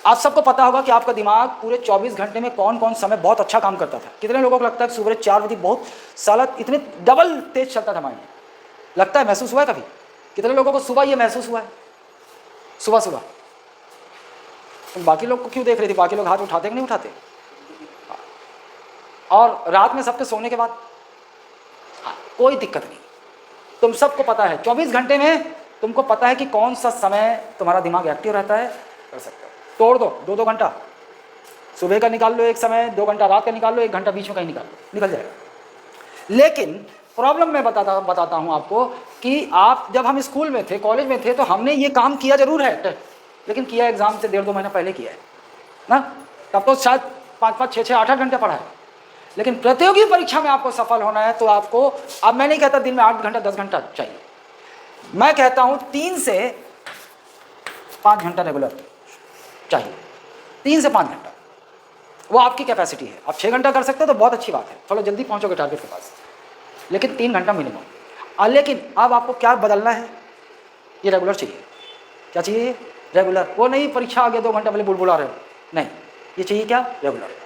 आप सबको पता होगा कि आपका दिमाग पूरे 24 घंटे में कौन कौन समय बहुत अच्छा काम करता था। कितने लोगों को लगता है कि सुबह 4 बजे बहुत साला इतने डबल तेज चलता था माइंड? लगता है, महसूस हुआ है कभी? कितने लोगों को सुबह ये महसूस हुआ है? सुबह सुबह तुम बाकी लोग को क्यों देख रही थी? बाकी लोग हाथ उठाते कि नहीं उठाते? और रात में सबके सोने के बाद, हाँ, कोई दिक्कत नहीं। तुम सबको पता है 24 घंटे में तुमको पता है कि कौन सा समय तुम्हारा दिमाग एक्टिव रहता है, कर सकते हो। तोड़ दो, 2-2 घंटा सुबह का निकाल लो एक समय, 2 घंटा रात का निकाल लो, 1 घंटा बीच में कहीं निकाल लो, निकल जाएगा। लेकिन प्रॉब्लम मैं बताता हूँ आपको कि आप, जब हम स्कूल में थे, कॉलेज में थे, तो हमने ये काम किया जरूर है, लेकिन किया एग्जाम से 1.5-2 महीना पहले किया है ना। तब तो शायद 5-5, 6-6, 8-8 घंटे पढ़ा है। लेकिन प्रतियोगी परीक्षा में आपको सफल होना है तो आपको, अब मैं नहीं कहता दिन में 8 घंटा 10 घंटा चाहिए, मैं कहता हूँ 3 से 5 घंटा रेगुलर चाहिए, 3 से 5 घंटा, वो आपकी कैपेसिटी है। आप 6 घंटा कर सकते हो तो बहुत अच्छी बात है, थोड़ा जल्दी पहुँचोगे टारगेट के पास, लेकिन 3 घंटा मिनिमम। लेकिन अब आपको क्या बदलना है, ये रेगुलर चाहिए। क्या चाहिए? रेगुलर। वो नहीं परीक्षा आ गया 2 घंटा पहले बुलबुला रहे हो, नहीं, ये चाहिए क्या? रेगुलर।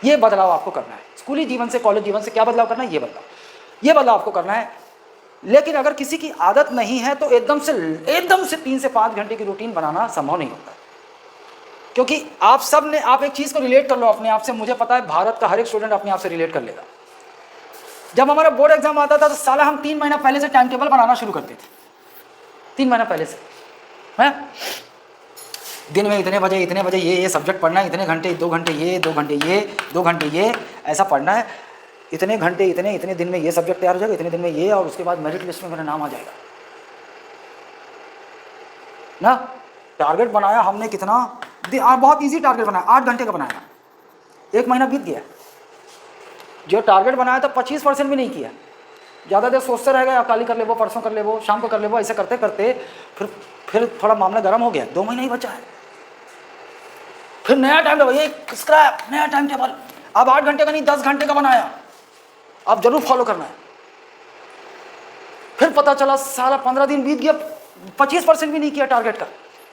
ये बदलाव आपको करना है। स्कूली जीवन से कॉलेज जीवन से क्या बदलाव करना है? ये बदलाव आपको करना है। लेकिन अगर किसी की आदत नहीं है तो एकदम से 3 से 5 घंटे की रूटीन बनाना संभव नहीं होता, क्योंकि आप सब ने, आप एक चीज़ को रिलेट कर लो अपने आप से। मुझे पता है भारत का हर एक स्टूडेंट अपने आप से रिलेट कर लेगा। जब हमारा बोर्ड एग्जाम आता था तो साला हम 3 महीना पहले से टाइम टेबल बनाना शुरू करते थे, 3 महीना पहले से है। दिन में इतने बजे ये सब्जेक्ट पढ़ना है, इतने घंटे 2 घंटे ये 2 घंटे ये 2 घंटे ये ऐसा पढ़ना है, इतने घंटे इतने दिन में ये सब्जेक्ट तैयार हो जाएगा, इतने दिन में ये, और उसके बाद मेरिट लिस्ट में मेरा नाम आ जाएगा ना। टारगेट बनाया हमने कितना, बहुत इजी टारगेट बनाया, 8 घंटे का बनाया, 1 महीना बीत गया। जो टारगेट बनाया था 25% भी नहीं किया, ज़्यादा देर सोचते रह गए, कल कर ले वो, परसों कर ले वो, शाम को कर ले वो, ऐसे करते करते फिर थोड़ा मामला गर्म हो गया, 2 महीना ही बचा है। फिर नया टाइम टेबल, ये स्क्रैप, नया टाइम टेबल, अब 8 घंटे का नहीं 10 घंटे का बनाया, अब जरूर फॉलो करना है। फिर पता चला साला 15 दिन बीत गया, 25% भी नहीं किया टारगेट का,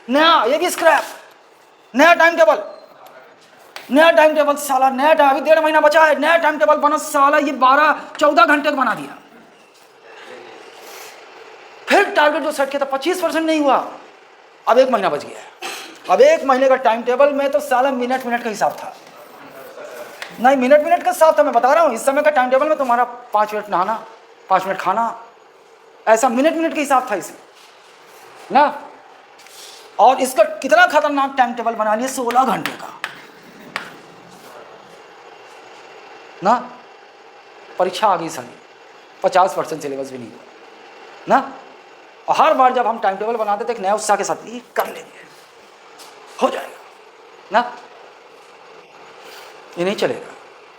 नया, ये भी स्क्रैप, नया टाइम टेबल साला, नया टाइम, अभी 1.5 महीना बचा है, नया टाइम टेबल बना साला, ये 12-14 घंटे का बना दिया। फिर टारगेट जो सेट किया था 25% नहीं हुआ, अब 1 महीना बच गया है। अब 1 महीने का टाइम टेबल में तो साला मिनट का हिसाब था, नहीं मिनट का हिसाब था, मैं बता रहा हूँ। इस समय का टाइम टेबल में तुम्हारा 5 मिनट नहाना, 5 मिनट खाना, ऐसा मिनट का हिसाब था इसमें ना। और इसका कितना खतरनाक टाइम टेबल बना लिया, 16 घंटे का ना। परीक्षा आ गई साली, 50% सिलेबस भी नहीं हुआ ना। और हर बार जब हम टाइम टेबल बनाते थे एक नया उत्साह के साथ, ये कर लेंगे, हो जाएगा ना, ये नहीं चलेगा।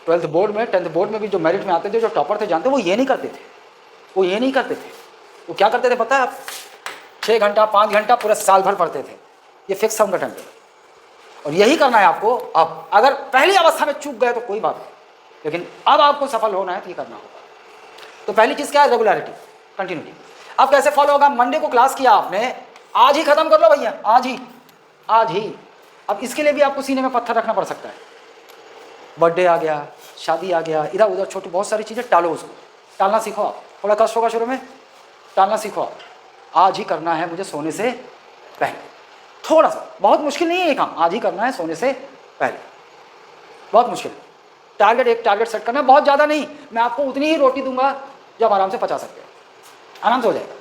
12th बोर्ड में, 10th बोर्ड में भी जो मेरिट में आते थे, जो टॉपर थे, जानते, वो ये नहीं करते थे, वो क्या करते थे पता है आप? 6 घंटा 5 घंटा पूरा साल भर पढ़ते थे, ये फिक्स था उनका टाइम टेबल। और यही करना है आपको। अब अगर पहली अवस्था में चूक गए तो कोई बात नहीं, लेकिन अब आपको सफल होना है तो ये करना होगा। तो पहली चीज़ क्या है? Regularity, continuity. अब कैसे फॉलो होगा? मंडे को क्लास किया आपने, आज ही खत्म कर लो भैया, आज ही। अब इसके लिए भी आपको सीने में पत्थर रखना पड़ सकता है। बर्थडे आ गया, शादी आ गया, इधर उधर छोटी बहुत सारी चीज़ें, टालो उसको, टालना सीखो आप। थोड़ा कष्ट होगा शुरू में, टालना सीखो आप। आज ही करना है मुझे सोने से पहले, थोड़ा सा, बहुत मुश्किल नहीं है ये काम, आज ही करना है सोने से पहले, बहुत मुश्किल है। एक टारगेट सेट करना है, बहुत ज़्यादा नहीं। मैं आपको उतनी ही रोटी दूंगा जो आप आराम से पचा सकते हो, आराम से हो जाएगा।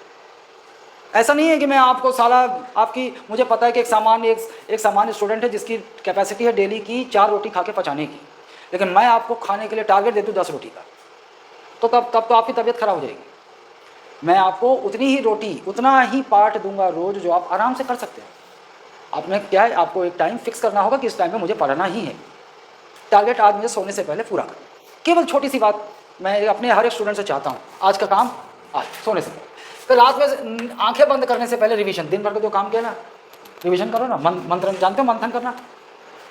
ऐसा नहीं है कि मैं आपको साला आपकी, मुझे पता है कि एक सामान्य स्टूडेंट है जिसकी कैपेसिटी है डेली की 4 रोटी खा के पचाने की, लेकिन मैं आपको खाने के लिए टारगेट दे दूँ 10 रोटी का, तो तब तो आपकी तबीयत खराब हो जाएगी। मैं आपको उतनी ही रोटी, उतना ही पार्ट दूंगा रोज जो आप आराम से कर सकते हैं। आपने क्या है, आपको एक टाइम फिक्स करना होगा कि इस टाइम में मुझे पढ़ना ही है। टारगेट आज मुझे सोने से पहले पूरा करना। केवल छोटी सी बात मैं अपने हर एक स्टूडेंट से चाहता हूँ, आज का काम आज सोने से पहले, तो रात में आंखें बंद करने से पहले रिवीजन, दिन भर का जो काम किया ना रिवीजन करो ना। मंथन जानते हो, मंथन करना,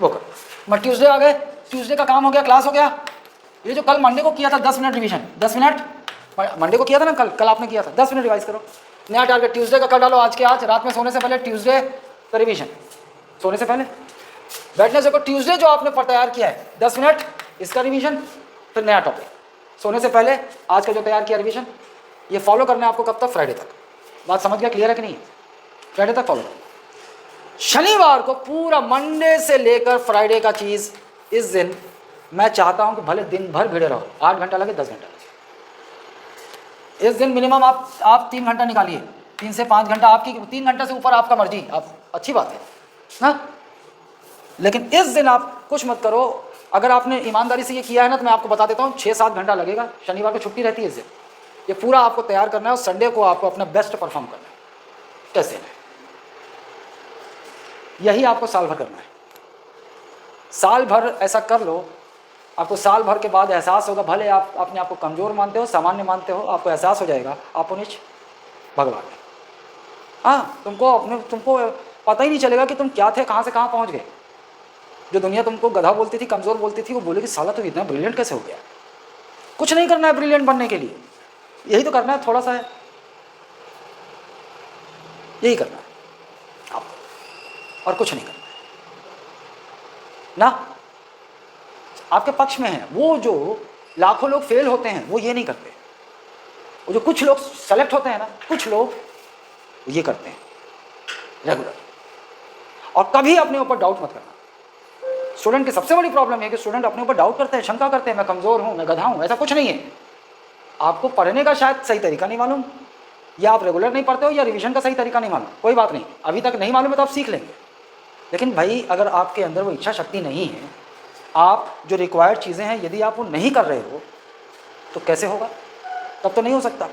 वो करो। मैं ट्यूसडे आ गए, ट्यूसडे का काम हो गया, क्लास हो गया। ये जो कल मंडे को किया था 10 मिनट रिवीजन, 10 मिनट मंडे को किया था ना, कल आपने किया था, 10 मिनट रिवाइज करो। नया टारगेट ट्यूसडे का कर डालो, आज के आज, रात में सोने से पहले ट्यूसडे का रिवीजन, सोने से पहले। वेडनेसडे को ट्यूसडे जो आपने तैयार किया है 10 मिनट, इसका रिवीजन, फिर नया टॉपिक सोने से पहले आज का जो तैयार किया रिवीजन। ये फॉलो करना है आपको कब तक? फ्राइडे तक। बात समझ गया, क्लियर है कि नहीं? फ्राइडे तक फॉलो करना। शनिवार को पूरा, मंडे से लेकर फ्राइडे का चीज़, इस दिन मैं चाहता हूं कि भले दिन भर भिड़े रहो, 8 घंटा लगे 10 घंटा लगे, इस दिन मिनिमम आप 3 घंटा निकालिए, 3 से 5 घंटा आपकी, 3 घंटे से ऊपर आपका मर्जी, आप अच्छी बात है ना। लेकिन इस दिन आप कुछ मत करो। अगर आपने ईमानदारी से ये किया है ना, तो मैं आपको बता देता हूँ 6-7 घंटा लगेगा। शनिवार को छुट्टी रहती है, इस दिन ये पूरा आपको तैयार करना है, और संडे को आपको अपना बेस्ट परफॉर्म करना है। कैसे? यही आपको साल भर करना है। साल भर ऐसा कर लो, आपको साल भर के बाद एहसास होगा, भले आप अपने आप को कमज़ोर मानते हो, सामान्य मानते हो, आपको एहसास हो जाएगा आपको नीच भगवान है। हाँ, तुमको पता ही नहीं चलेगा कि तुम क्या थे, कहाँ से कहाँ पहुँच गए। जो दुनिया तुमको गधा बोलती थी, कमज़ोर बोलती थी, वो बोलेगी साला तो इतना ब्रिलियंट कैसे हो गया। कुछ नहीं करना है ब्रिलियंट बनने के लिए, यही तो करना है, थोड़ा सा है, यही करना है आपको, और कुछ नहीं करना है ना। आपके पक्ष में है वो जो लाखों लोग फेल होते हैं, वो ये नहीं करते। वो जो कुछ लोग सेलेक्ट होते हैं ना, कुछ लोग ये करते हैं रेगुलर। और कभी अपने ऊपर डाउट मत करना। स्टूडेंट की सबसे बड़ी प्रॉब्लम है कि स्टूडेंट अपने ऊपर डाउट करते हैं, शंका करते हैं, मैं कमज़ोर हूँ, मैं गधा हूँ। ऐसा कुछ नहीं है। आपको पढ़ने का शायद सही तरीका नहीं मालूम, या आप रेगुलर नहीं पढ़ते हो, या रिवीजन का सही तरीका नहीं मालूम, कोई बात नहीं, अभी तक नहीं मालूम है तो आप सीख लेंगे। लेकिन भाई अगर आपके अंदर वो इच्छा शक्ति नहीं है, आप जो रिक्वायर्ड चीज़ें हैं यदि आप वो नहीं कर रहे हो तो कैसे होगा, तब तो नहीं हो सकता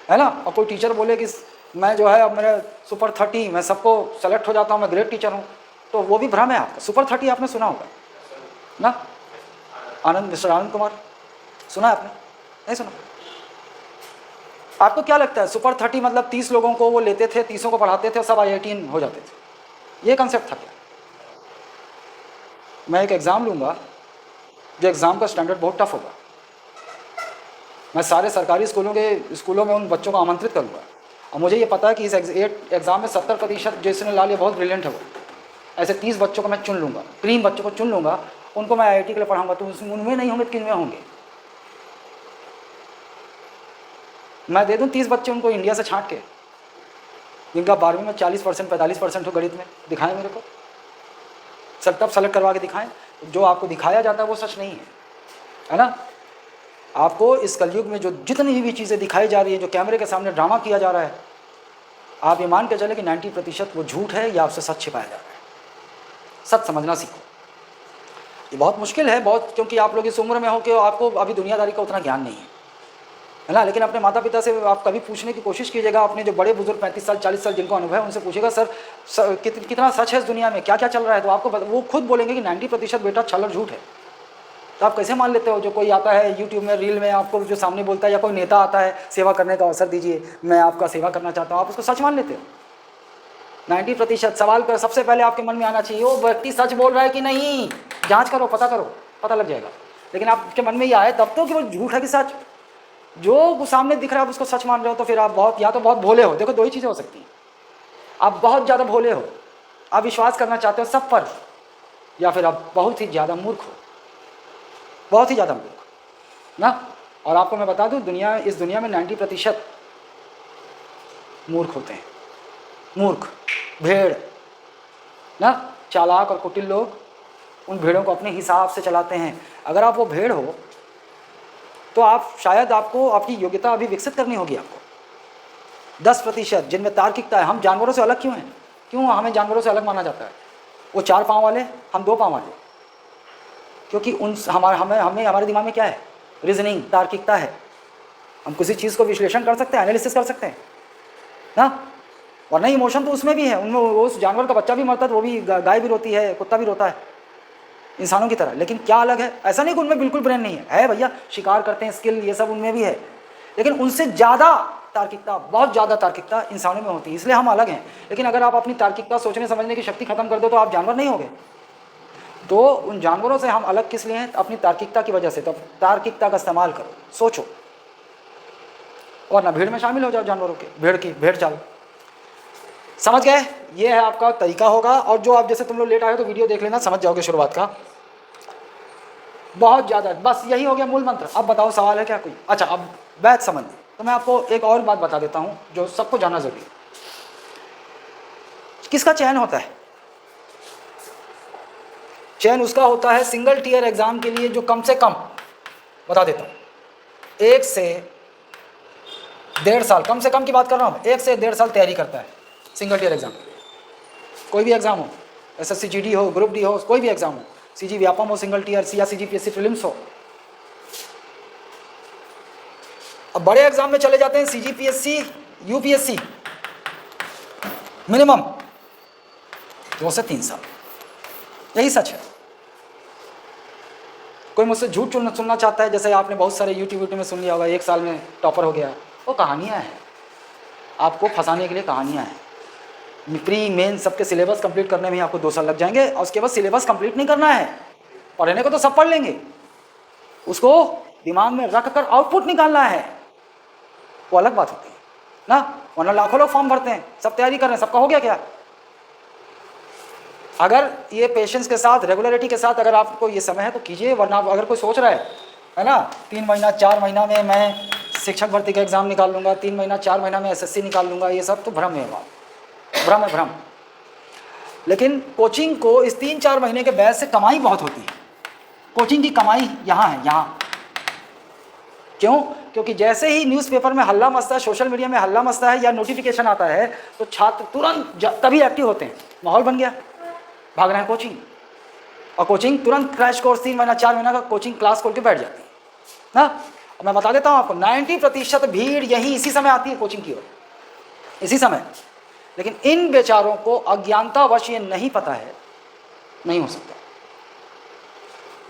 है ना। और कोई टीचर बोले कि मैं जो है अब मेरे सुपर 30, मैं सबको सेलेक्ट हो जाता हूँ, मैं ग्रेट टीचर हूँ, तो वो भी भ्रम है आपका। सुपर 30 आपने सुना होगा ना, आनंद, मिस्टर आनंद कुमार, सुना है आपने? नहीं सुना। आपको क्या लगता है सुपर 30 मतलब 30 लोगों को वो लेते थे, 30 को पढ़ाते थे और सब IIT हो जाते थे, ये कंसेप्ट था क्या? मैं एक एग्ज़ाम लूँगा जो एग्ज़ाम का स्टैंडर्ड बहुत टफ होगा। मैं सारे सरकारी स्कूलों में उन बच्चों को आमंत्रित करूँगा, और मुझे ये पता है कि इस एग्ज़ाम में 70% जैसे लाल ये बहुत ब्रिलियंट है, वो ऐसे 30 बच्चों को मैं चुन लूँगा, क्रीम बच्चों को चुन लूँगा, उनको मैं IIT के लिए पढ़ाऊँगा। तो उनमें नहीं होंगे तो किन में होंगे? मैं दे दूँ 30 बच्चे उनको इंडिया से छाँट के, जिनका 12वीं में 40% 45% हो गणित में, दिखाएं मेरे को, सब तब सेलेक्ट करवा के दिखाएं। जो आपको दिखाया जाता है वो सच नहीं है ना। आपको इस कलयुग में जो जितनी भी चीज़ें दिखाई जा रही है, जो कैमरे के सामने ड्रामा किया जा रहा है, आप ये मान के चले कि 90% वो झूठ है या आपसे सच छिपाया जा रहा है। सच समझना सीखो। ये बहुत मुश्किल है बहुत, क्योंकि आप लोग इस उम्र में हो कि आपको अभी दुनियादारी का उतना ज्ञान नहीं है ना। लेकिन अपने माता पिता से आप कभी पूछने की कोशिश कीजिएगा, अपने जो बड़े बुजुर्ग 35 साल 40 साल जिनको अनुभव है, उनसे पूछिएगा सर कितना सच है इस दुनिया में, क्या क्या चल रहा है, तो आपको वो खुद बोलेंगे कि 90% बेटा छल और झूठ है। तो आप कैसे मान लेते हो? जो कोई आता है यूट्यूब में रील में आपको जो सामने बोलता है, या कोई नेता आता है सेवा करने का अवसर दीजिए, मैं आपका सेवा करना चाहता हूँ, आप उसको सच मान लेते हो? 90% सवाल कर सबसे पहले आपके मन में आना चाहिए, वो व्यक्ति सच बोल रहा है कि नहीं, जांच करो, पता लग जाएगा। लेकिन आपके मन में ये आए तब तो कि वो झूठ है कि सच। जो सामने दिख रहा है आप उसको सच मान रहे हो, तो फिर आप बहुत, या तो बहुत भोले हो। देखो दो ही चीज़ें हो सकती हैं, आप बहुत ज़्यादा भोले हो, आप विश्वास करना चाहते हो सब पर, या फिर आप बहुत ही ज़्यादा मूर्ख हो, बहुत ही ज़्यादा मूर्ख ना। और आपको मैं बता दूं, इस दुनिया में 90% मूर्ख होते हैं। मूर्ख भेड़ ना, चालाक और कुटिल लोग उन भेड़ों को अपने हिसाब से चलाते हैं। अगर आप वो भेड़ हो तो आप शायद आपको आपकी योग्यता अभी विकसित करनी होगी। आपको 10% जिनमें तार्किकता है। हम जानवरों से अलग क्यों हैं? क्यों हमें जानवरों से अलग माना जाता है? वो 4 पाँव वाले, हम 2 पाँव वाले, क्योंकि हमें हमारे दिमाग में क्या है? रीजनिंग, तार्किकता है। हम किसी चीज़ को विश्लेषण कर सकते हैं, एनालिसिस कर सकते हैं ना। और नहीं, इमोशन तो उसमें भी है, उनमें उस जानवर का बच्चा भी मरता है तो वो भी, गाय भी रोती है, कुत्ता भी रोता है इंसानों की तरह। लेकिन क्या अलग है? ऐसा नहीं कि उनमें बिल्कुल ब्रेन नहीं है भैया, शिकार करते हैं, स्किल ये सब उनमें भी है, लेकिन उनसे ज़्यादा तार्किकता, बहुत ज़्यादा तार्किकता इंसानों में होती है, इसलिए हम अलग हैं। लेकिन अगर आप अपनी तार्किकता, सोचने समझने की शक्ति खत्म कर दो तो आप जानवर नहीं होगे। तो उन जानवरों से हम अलग किस लिए हैं? अपनी तार्किकता की वजह से। तो तार्किकता का इस्तेमाल करो, सोचो, और ना भीड़ में शामिल हो जाओ जानवरों के, भेड़ चाल। समझ गए? ये है आपका तरीका होगा। और जो आप, जैसे तुम लोग लेट आए हो तो वीडियो देख लेना, समझ जाओगे शुरुआत का बहुत ज़्यादा। बस यही हो गया मूल मंत्र। अब बताओ सवाल है क्या कोई? अच्छा, अब बैच समझ। तो मैं आपको एक और बात बता देता हूँ जो सबको जानना जरूरी है। किसका चयन होता है? चयन उसका होता है सिंगल टियर एग्जाम के लिए जो कम से कम, बता देता हूँ, 1 से 1.5 साल, कम से कम की बात कर रहा हूँ, 1 से 1.5 साल तैयारी करता है सिंगल टियर एग्जाम। कोई भी एग्जाम हो, SSC GD हो, ग्रुप डी हो, कोई भी एग्जाम हो, CG व्यापम हो, सिंगल टियर, या CGPSC प्रीलिम्स हो। अब बड़े एग्जाम में चले जाते हैं, CGPSC, UPSC, मिनिमम 2 से 3 साल, यही सच है। कोई मुझसे झूठ सुनना चाहता है, जैसे आपने बहुत सारे यूट्यूब में सुन लिया होगा, 1 साल में टॉपर हो गया, वो कहानियाँ हैं, आपको फंसाने के लिए कहानियाँ हैं। प्री मेन सबके सिलेबस कंप्लीट करने में ही आपको 2 साल लग जाएंगे, और उसके बाद सिलेबस कंप्लीट नहीं करना है, पढ़ने को तो सब पढ़ लेंगे, उसको दिमाग में रख कर आउटपुट निकालना है, वो अलग बात होती है ना। वरना लाखों लोग फॉर्म भरते हैं, सब तैयारी कर रहे हैं, सबका हो गया क्या? अगर ये पेशेंस के साथ, रेगुलरिटी के साथ अगर आपको ये समय है तो कीजिए, वरना अगर कोई सोच रहा है ना 3 महीना 4 महीना में मैं शिक्षक भर्ती का एग्जाम निकाल लूँगा, 3 महीना 4 महीना में एसएससी निकाल लूँगा, ये सब तो भ्रम है, भ्रम है भ्रम। लेकिन कोचिंग को इस 3-4 महीने के बैच से कमाई बहुत होती है। कोचिंग की कमाई यहाँ है, यहाँ क्यों? क्योंकि जैसे ही न्यूज़पेपर में हल्ला मचता है, सोशल मीडिया में हल्ला मचता है या नोटिफिकेशन आता है, तो छात्र तुरंत तभी एक्टिव होते हैं, माहौल बन गया, भाग रहे हैं कोचिंग, और कोचिंग तुरंत क्रैश कोर्स 3 महीना 4 महीना का कोचिंग क्लास खोल के बैठ जाती है ना। और मैं बता देता हूँ आपको 90% भीड़ यही इसी समय आती है कोचिंग की ओर, इसी समय। लेकिन इन बेचारों को अज्ञानतावश ये नहीं पता है, नहीं हो सकता।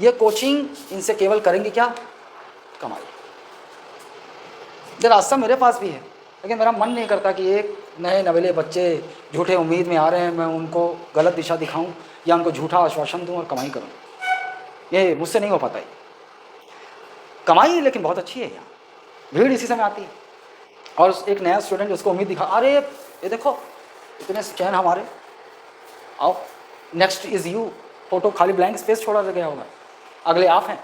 ये कोचिंग इनसे केवल करेंगे क्या? कमाई। ये रास्ता मेरे पास भी है, लेकिन मेरा मन नहीं करता कि एक नए नवेले बच्चे झूठे उम्मीद में आ रहे हैं, मैं उनको गलत दिशा दिखाऊं या उनको झूठा आश्वासन दूं और कमाई करूं। ये मुझसे नहीं हो पाता है। कमाई लेकिन बहुत अच्छी है, यहाँ भीड़ इसी समय आती है। और एक नया स्टूडेंट उसको उम्मीद दिखा, अरे ये देखो इतने चैन हमारे, आओ नेक्स्ट इज़ यू, फोटो खाली ब्लैंक स्पेस छोड़ा गया होगा, अगले आप हैं।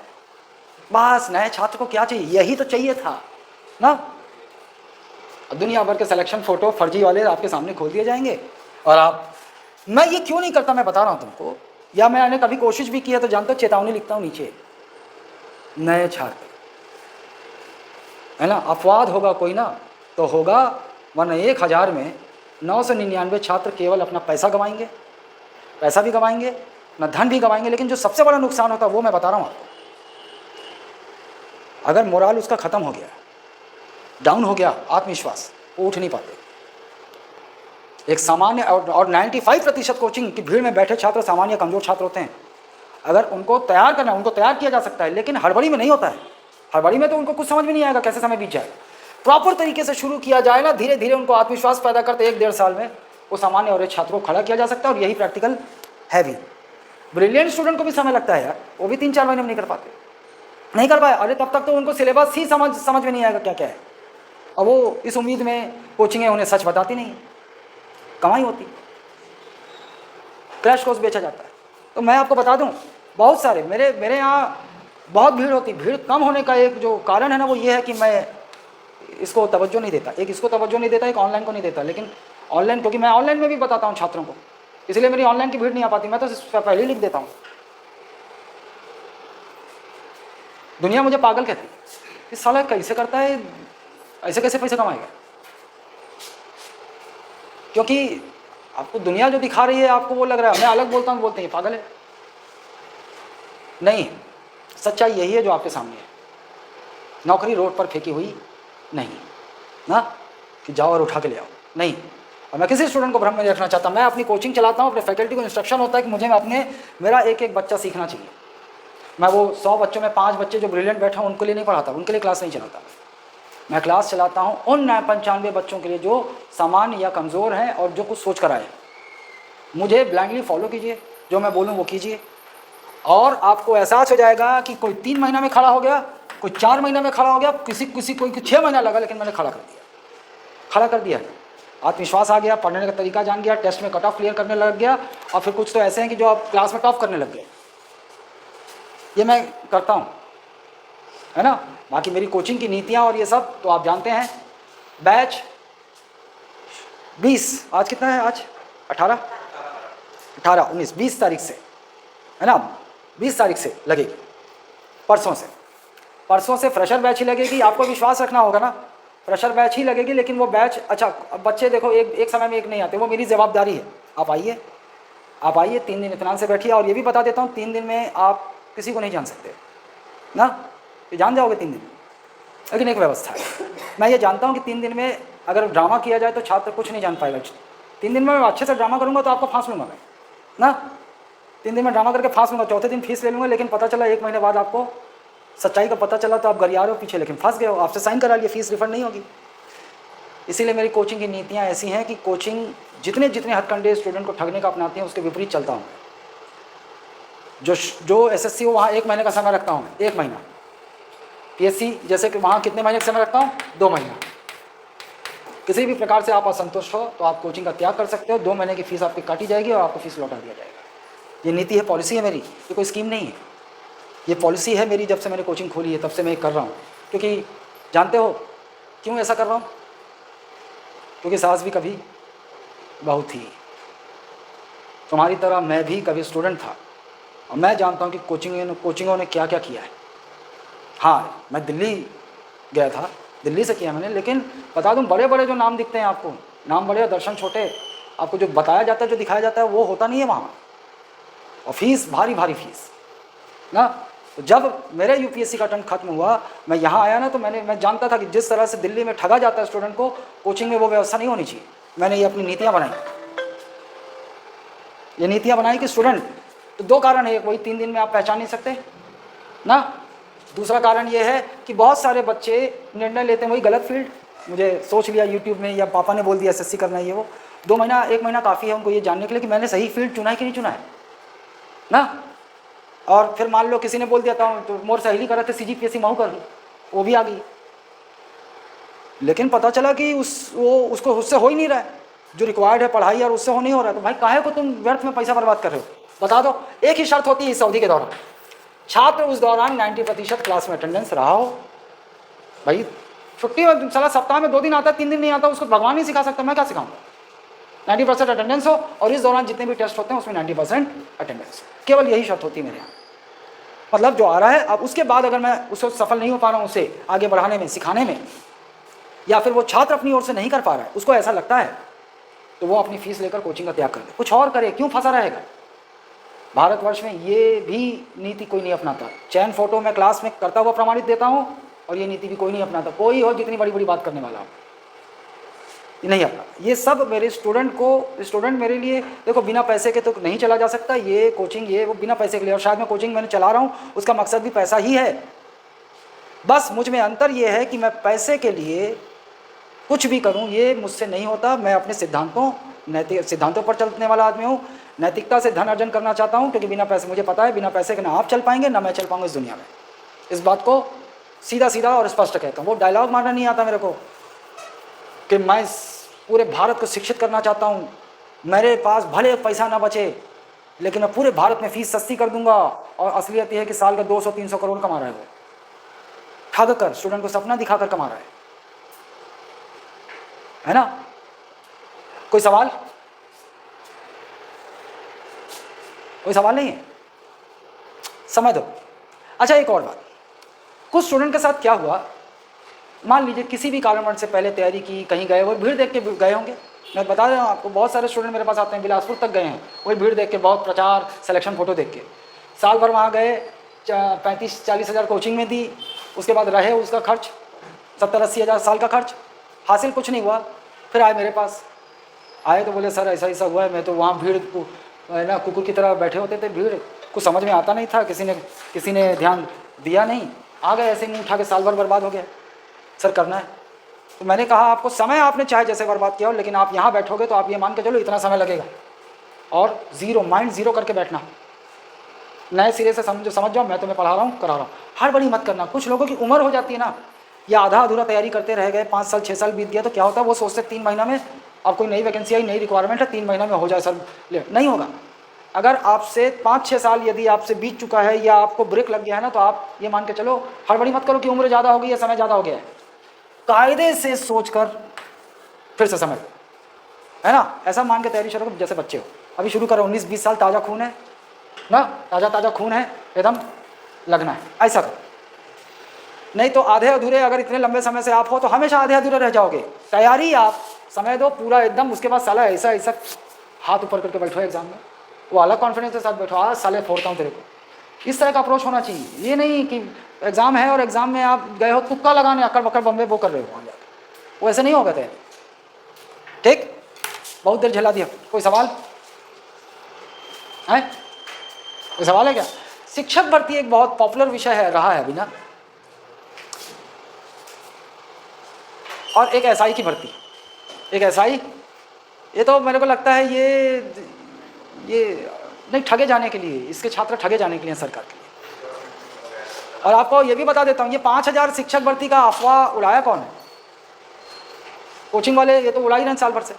बस नए छात्र को क्या चाहिए? यही तो चाहिए था ना। दुनिया भर के सिलेक्शन फ़ोटो फर्जी वाले आपके सामने खोल दिए जाएंगे, और आप, मैं ये क्यों नहीं करता मैं बता रहा हूँ तुमको, या मैंने कभी कोशिश भी की है तो जानते हो, चेतावनी लिखता हूँ नीचे, नए छात्र है ना, अपवाद होगा कोई ना तो होगा, वरना 1000 में 999 छात्र केवल अपना पैसा गंवाएंगे, पैसा भी गंवाएंगे ना, धन भी गंवाएंगे। लेकिन जो सबसे बड़ा नुकसान होता है वो मैं बता रहा हूँ आपको, अगर मोराल उसका ख़त्म हो गया, डाउन हो गया, आत्मविश्वास, वो उठ नहीं पाते। एक सामान्य और 95% कोचिंग की भीड़ में बैठे छात्र सामान्य कमज़ोर छात्र होते हैं। अगर उनको तैयार करना, उनको तैयार किया जा सकता है, लेकिन हड़बड़ी में नहीं होता है। हड़बड़ी में तो उनको कुछ समझ में नहीं आएगा कैसे समय बीत जाए। प्रॉपर तरीके से शुरू किया जाए ना, धीरे धीरे उनको आत्मविश्वास पैदा करते 1-1.5 साल में वो सामान्य और छात्रों को खड़ा किया जा सकता है। और यही प्रैक्टिकल है भी। ब्रिलियंट स्टूडेंट को भी समय लगता है यार, वो भी 3-4 महीने में नहीं कर पाते, नहीं कर पाए। अरे तब तक तो उनको सिलेबस ही समझ में नहीं आएगा क्या क्या है, और वो इस उम्मीद में कोचिंगें उन्हें सच बताती नहीं, कमाई होती, क्रैश कोर्स बेचा जाता है। तो मैं आपको बता दूं, बहुत सारे मेरे यहाँ बहुत भीड़ होती। भीड़ कम होने का एक जो कारण है ना, वो ये है कि मैं इसको तवज्जो नहीं देता। एक इसको तवज्जो नहीं देता, एक ऑनलाइन को नहीं देता। लेकिन ऑनलाइन, क्योंकि मैं ऑनलाइन में भी बताता हूँ छात्रों को, इसलिए मेरी ऑनलाइन की भीड़ नहीं आ पाती। मैं तो पहले ही लिख देता हूँ। दुनिया मुझे पागल कहती है, इस साला कैसे करता है, ऐसे कैसे पैसे कमाएगा? क्योंकि आपको दुनिया जो दिखा रही है, आपको वो लग रहा है मैं अलग बोलता हूँ, बोलते हैं पागल है। नहीं, सच्चाई यही है जो आपके सामने है। नौकरी रोड पर फेंकी हुई नहीं ना, कि जाओ और उठा के ले आओ, नहीं। और मैं किसी स्टूडेंट को भ्रम में नहीं रखना चाहता। मैं अपनी कोचिंग चलाता हूँ, अपने फैकल्टी को इंस्ट्रक्शन होता है कि मुझे मेरा एक बच्चा सीखना चाहिए। मैं वो 100 बच्चों में 5 बच्चे जो ब्रिलियंट बैठे हैं उनके लिए नहीं पढ़ाता, उनके लिए क्लास नहीं चलाता। मैं क्लास चलाता हूँ उन 95 बच्चों के लिए जो सामान्य या कमज़ोर हैं और जो कुछ सोच कर आए। मुझे ब्लाइंडली फॉलो कीजिए, जो मैं बोलूँ वो कीजिए, और आपको एहसास हो जाएगा कि कोई 3 महीना में खड़ा हो गया, कोई 4 महीना में खड़ा हो गया, कोई 6 महीना लगा, लेकिन मैंने खड़ा कर दिया। आत्मविश्वास आ गया, पढ़ने का तरीका जान गया, टेस्ट में कट ऑफ क्लियर करने लग गया। और फिर कुछ तो ऐसे हैं कि जो आप क्लास में टॉप करने लग गए। ये मैं करता हूँ, है ना। बाकी मेरी कोचिंग की नीतियाँ और ये सब तो आप जानते हैं। बैच 20, आज कितना है, आज 18, 19, 20 तारीख से, है ना, 20 तारीख से लगेगी। परसों से फ्रेशर बैच ही लगेगी। आपको विश्वास रखना होगा ना, फ्रेशर बैच ही लगेगी। लेकिन वो बैच, अच्छा अब बच्चे देखो एक समय में एक नहीं आते, वो मेरी जवाबदारी है। आप आइए 3 दिन इत्मीनान से बैठिए। और ये भी बता देता हूँ, 3 दिन में आप किसी को नहीं जान सकते ना, ये जान जाओगे 3 दिन। लेकिन एक व्यवस्था है, मैं ये जानता हूँ कि 3 दिन में अगर ड्रामा किया जाए तो छात्र कुछ नहीं जान पाएगा। 3 दिन में मैं अच्छे से ड्रामा करूँगा तो आपको फांस लूँगा मैं ना। 3 दिन में ड्रामा करके फांस लूँगा, चौथे दिन फीस ले लूँगा। लेकिन पता चला 1 महीने बाद आपको सच्चाई का पता चला तो आप गरिया रहे हो पीछे, लेकिन फंस गए हो। आपसे साइन करा लिए, फीस रिफंड नहीं होगी। इसीलिए मेरी कोचिंग की नीतियाँ ऐसी हैं कि कोचिंग जितने जितने हथकंडे स्टूडेंट को ठगने का अपनाती हैं उसके विपरीत चलता हूँ। जो एसएससी हो वहाँ 1 महीने का समय रखता हूँ, 1 महीना। पीएससी जैसे कि वहाँ कितने महीने का समय रखता हूँ, 2 महीना। किसी भी प्रकार से आप असंतुष्ट हो तो आप कोचिंग का त्याग कर सकते हो, 2 महीने की फीस आपकी काटी जाएगी और आपको फीस लौटा दिया जाएगा। ये नीति है, पॉलिसी है मेरी, ये कोई स्कीम नहीं है, ये पॉलिसी है मेरी। जब से मैंने कोचिंग खोली है तब से मैं कर रहा हूँ। क्योंकि जानते हो क्यों ऐसा कर रहा हूँ? क्योंकि सास भी कभी बहू थी, तुम्हारी तरह मैं भी कभी स्टूडेंट था और मैं जानता हूँ कि कोचिंगों ने क्या क्या किया है। हाँ, मैं दिल्ली गया था, दिल्ली से किया मैंने, लेकिन बता दूँ बड़े बड़े जो नाम दिखते हैं आपको, नाम बड़े और दर्शन छोटे, आपको जो बताया जाता है, जो दिखाया जाता है वो होता नहीं है वहाँ। और फीस भारी भारी फीस ना। तो जब मेरा यूपीएससी का टर्न खत्म हुआ, मैं यहाँ आया ना, तो मैं जानता था कि जिस तरह से दिल्ली में ठगा जाता है स्टूडेंट को, कोचिंग में वो व्यवस्था नहीं होनी चाहिए। मैंने ये अपनी नीतियाँ बनाई, ये नीतियाँ बनाई कि स्टूडेंट, तो 2 कारण है, एक वही 3 दिन में आप पहचान नहीं सकते ना। दूसरा कारण ये है कि बहुत सारे बच्चे निर्णय लेते हैं वही गलत फील्ड, मुझे सोच लिया यूट्यूब में या पापा ने बोल दिया एसएससी करना है, ये वो 2 महीना 1 महीना काफ़ी है उनको ये जानने के लिए कि मैंने सही फील्ड चुना है कि नहीं चुना है ना। और फिर मान लो किसी ने बोल दिया था तो मोर सहेली कर रहे थे सीजीपीएससी मऊ कर ली, वो भी आ गई, लेकिन पता चला कि उसको उससे हो ही नहीं रहा है जो रिक्वायर्ड है पढ़ाई, और उससे हो नहीं हो रहा है। तो भाई काहे को तुम व्यर्थ में पैसा बर्बाद कर रहे हो? बता दो। एक ही शर्त होती है इस अवधि के दौरान, छात्र उस दौरान 90% क्लास में अटेंडेंस रहा हो। भाई छुट्टी में साला सप्ताह में 2 दिन आता है, 3 दिन नहीं आता, उसको भगवान नहीं सिखा सकता, मैं क्या सिखाऊंगा? 90% अटेंडेंस हो और इस दौरान जितने भी टेस्ट होते हैं उसमें 90% अटेंडेंस, केवल यही शर्त होती है मेरे यहाँ। मतलब जो आ रहा है, अब उसके बाद अगर मैं उसको सफल नहीं हो पा रहा हूँ, उसे आगे बढ़ाने में, सिखाने में, या फिर वो छात्र अपनी ओर से नहीं कर पा रहा है, उसको ऐसा लगता है, तो वो अपनी फीस लेकर कोचिंग का त्याग कर दे, कुछ और करे, क्यों फंसा रहेगा? भारतवर्ष में ये भी नीति कोई नहीं अपनाता। चयन फोटो मैं क्लास में करता हुआ प्रमाणित देता हूँ और ये नीति भी कोई नहीं अपनाता। कोई हो जितनी बड़ी बड़ी बात करने वाला हो, ये नहीं अपना। ये सब मेरे स्टूडेंट मेरे लिए, देखो बिना पैसे के तो नहीं चला जा सकता ये कोचिंग, ये वो बिना पैसे के लिए। और शायद मैं कोचिंग मैंने चला रहा हूँ उसका मकसद भी पैसा ही है। बस मुझ में अंतर ये है कि मैं पैसे के लिए कुछ भी करूं, ये मुझसे नहीं होता। मैं अपने नैतिक सिद्धांतों पर चलने वाला आदमी हूं। नैतिकता से धन अर्जन करना चाहता हूं, क्योंकि बिना पैसे, मुझे पता है बिना पैसे के ना आप चल पाएंगे ना मैं चल पाऊंगा इस दुनिया में। इस बात को सीधा सीधा और स्पष्ट कहता हूं। वो डायलॉग मारना नहीं आता मेरे को कि मैं पूरे भारत को शिक्षित करना चाहता हूं, मेरे पास भले पैसा ना बचे लेकिन मैं पूरे भारत में फीस सस्ती कर दूंगा। और असलियत यह है कि साल का 200-300 करोड़ कमा रहा है वो, ठग कर, स्टूडेंट को सपना दिखाकर कमा रहा है ना। कोई सवाल? कोई सवाल नहीं है? समझ दो। अच्छा, एक और बात, कुछ स्टूडेंट के साथ क्या हुआ, मान लीजिए किसी भी कारणवश से पहले तैयारी की, कहीं गए, वो भीड़ देख के गए होंगे। मैं बता रहा हूँ आपको, बहुत सारे स्टूडेंट मेरे पास आते हैं, बिलासपुर तक गए हैं, वही भीड़ देख के, बहुत प्रचार, सिलेक्शन फ़ोटो देख के। साल भर वहाँ गए, 35-40 हज़ार कोचिंग में दी, उसके बाद रहे, उसका खर्च 70-80 हज़ार साल का खर्च, हासिल कुछ नहीं हुआ। फिर आए मेरे पास, आए तो बोले सर ऐसा ऐसा हुआ है, मैं तो वहाँ भीड़ है ना, कुकुर की तरह बैठे होते थे, भीड़ कुछ समझ में आता नहीं था, किसी ने ध्यान दिया नहीं, आ गए ऐसे मुँह उठा के, साल भर बर्बाद हो गया। सर करना है तो मैंने कहा आपको समय आपने चाहे जैसे बर्बाद किया हो, लेकिन आप यहाँ बैठोगे तो आप ये मान के चलो इतना समय लगेगा, और माइंड ज़ीरो करके बैठना, नए सिरे से समझ जाओ, मैं तुम्हें पढ़ा रहा हूँ, करा रहा हूँ। हड़बड़ी मत करना। कुछ लोगों की उम्र हो जाती है ना, या आधा अधूरा तैयारी करते रह गए, 5 साल 6 साल बीत गया, तो क्या होता है, वो सोचते 3 महीना में अब कोई नई वैकेंसी आई, नई रिक्वायरमेंट है, 3 महीना में हो जाए सर, नहीं होगा। अगर आपसे 5-6 साल यदि आपसे बीत चुका है या आपको ब्रेक लग गया है ना, तो आप ये मान के चलो, हड़बड़ी मत करो कि उम्र ज़्यादा हो गई है, समय ज़्यादा हो गया है। कायदे से सोचकर फिर से समय, है ना, ऐसा मान के तैयारी शुरू करो जैसे बच्चे हो। अभी शुरू करो, 19-20 साल, ताज़ा खून है ना, ताज़ा खून है, एकदम लगना है, ऐसा करो। नहीं तो आधे अधूरे, अगर इतने लंबे समय से आप हो तो हमेशा आधे अधूरे रह जाओगे। तैयारी आप समय दो पूरा एकदम, उसके बाद साला ऐसा हाथ ऊपर करके बैठो एग्जाम में, वो अलग कॉन्फिडेंस के साथ बैठो, आज साले फोड़ता हूँ तेरे को, इस तरह का अप्रोच होना चाहिए। ये नहीं कि एग्जाम है और एग्जाम में आप गए हो तुक्का लगाने, अक्कड़ बक्कड़ बम्बे वो कर रहे हो, वो ऐसे नहीं होगा तैयारी। ठीक, बहुत देर झेला दिया। कोई सवाल है? कोई सवाल है क्या? शिक्षक भर्ती एक बहुत पॉपुलर विषय है, रहा है अभी ना, और एक एसआई की भर्ती, एक एसआई, ये तो मेरे को लगता है ये नहीं, ठगे जाने के लिए, इसके छात्र ठगे जाने के लिए सरकार के लिए। और आपको ये भी बता देता हूँ, ये 5000 शिक्षक भर्ती का अफवाह उड़ाया कौन है? कोचिंग वाले, ये तो उड़ा ही रहे हैं साल भर से।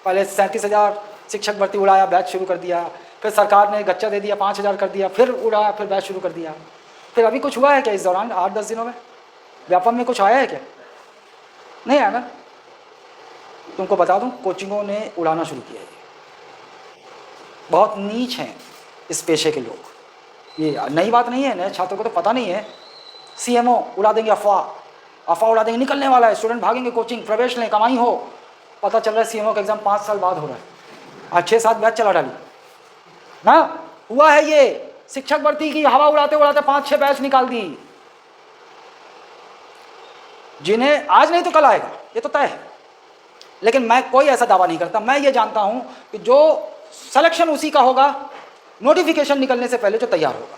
पहले 37,000 शिक्षक भर्ती उड़ाया, बैच शुरू कर दिया, फिर सरकार ने गच्चा दे दिया 5,000 कर दिया, फिर उड़ाया, फिर बैच शुरू कर दिया। फिर अभी कुछ हुआ है क्या इस दौरान 8-10 दिनों में? व्यापम में कुछ आया है क्या? नहीं आया ना। तुमको बता दूं, कोचिंगों ने उड़ाना शुरू किया है। बहुत नीच हैं इस पेशे के लोग। ये नई बात नहीं है, नए छात्रों को तो पता नहीं है। सीएमओ उड़ा देंगे अफवाह उड़ा देंगे, निकलने वाला है, स्टूडेंट भागेंगे कोचिंग, प्रवेश लें, कमाई हो। पता चल रहा है सीएमओ का एग्जाम 5 साल बाद हो रहा है। आज 6-7 बैच चला डाली ना, हुआ है ये। शिक्षक भर्ती की हवा उड़ाते उड़ाते 5-6 बैच निकाल दी, जिन्हें आज नहीं तो कल आएगा, ये तो तय है। लेकिन मैं कोई ऐसा दावा नहीं करता। मैं ये जानता हूं कि जो सिलेक्शन उसी का होगा नोटिफिकेशन निकलने से पहले जो तैयार होगा।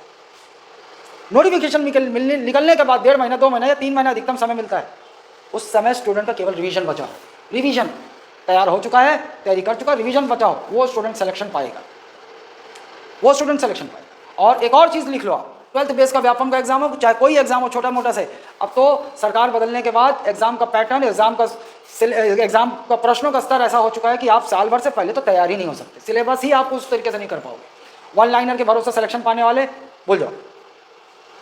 नोटिफिकेशन निकलने के बाद 1.5 महीना, 2 महीना या 3 महीना अधिकतम समय मिलता है। उस समय स्टूडेंट का केवल रिवीजन बचा, रिवीजन तैयार हो चुका है, तैयारी कर चुका है, रिवीजन बचाओ, वो स्टूडेंट सिलेक्शन पाएगा, वो स्टूडेंट सिलेक्शन पाएगा। और एक और चीज़ लिख लो आप, 12th बेस का व्यापम का एग्जाम हो, चाहे कोई एग्जाम हो छोटा मोटा से, अब तो सरकार बदलने के बाद एग्जाम का पैटर्न, एग्जाम का प्रश्नों का स्तर ऐसा हो चुका है कि आप साल भर से पहले तो तैयारी नहीं हो सकते, सिलेबस ही आप उस तरीके से नहीं कर पाओगे। 1 लाइनर के भरोसे सिलेक्शन पाने वाले भूल जाओ,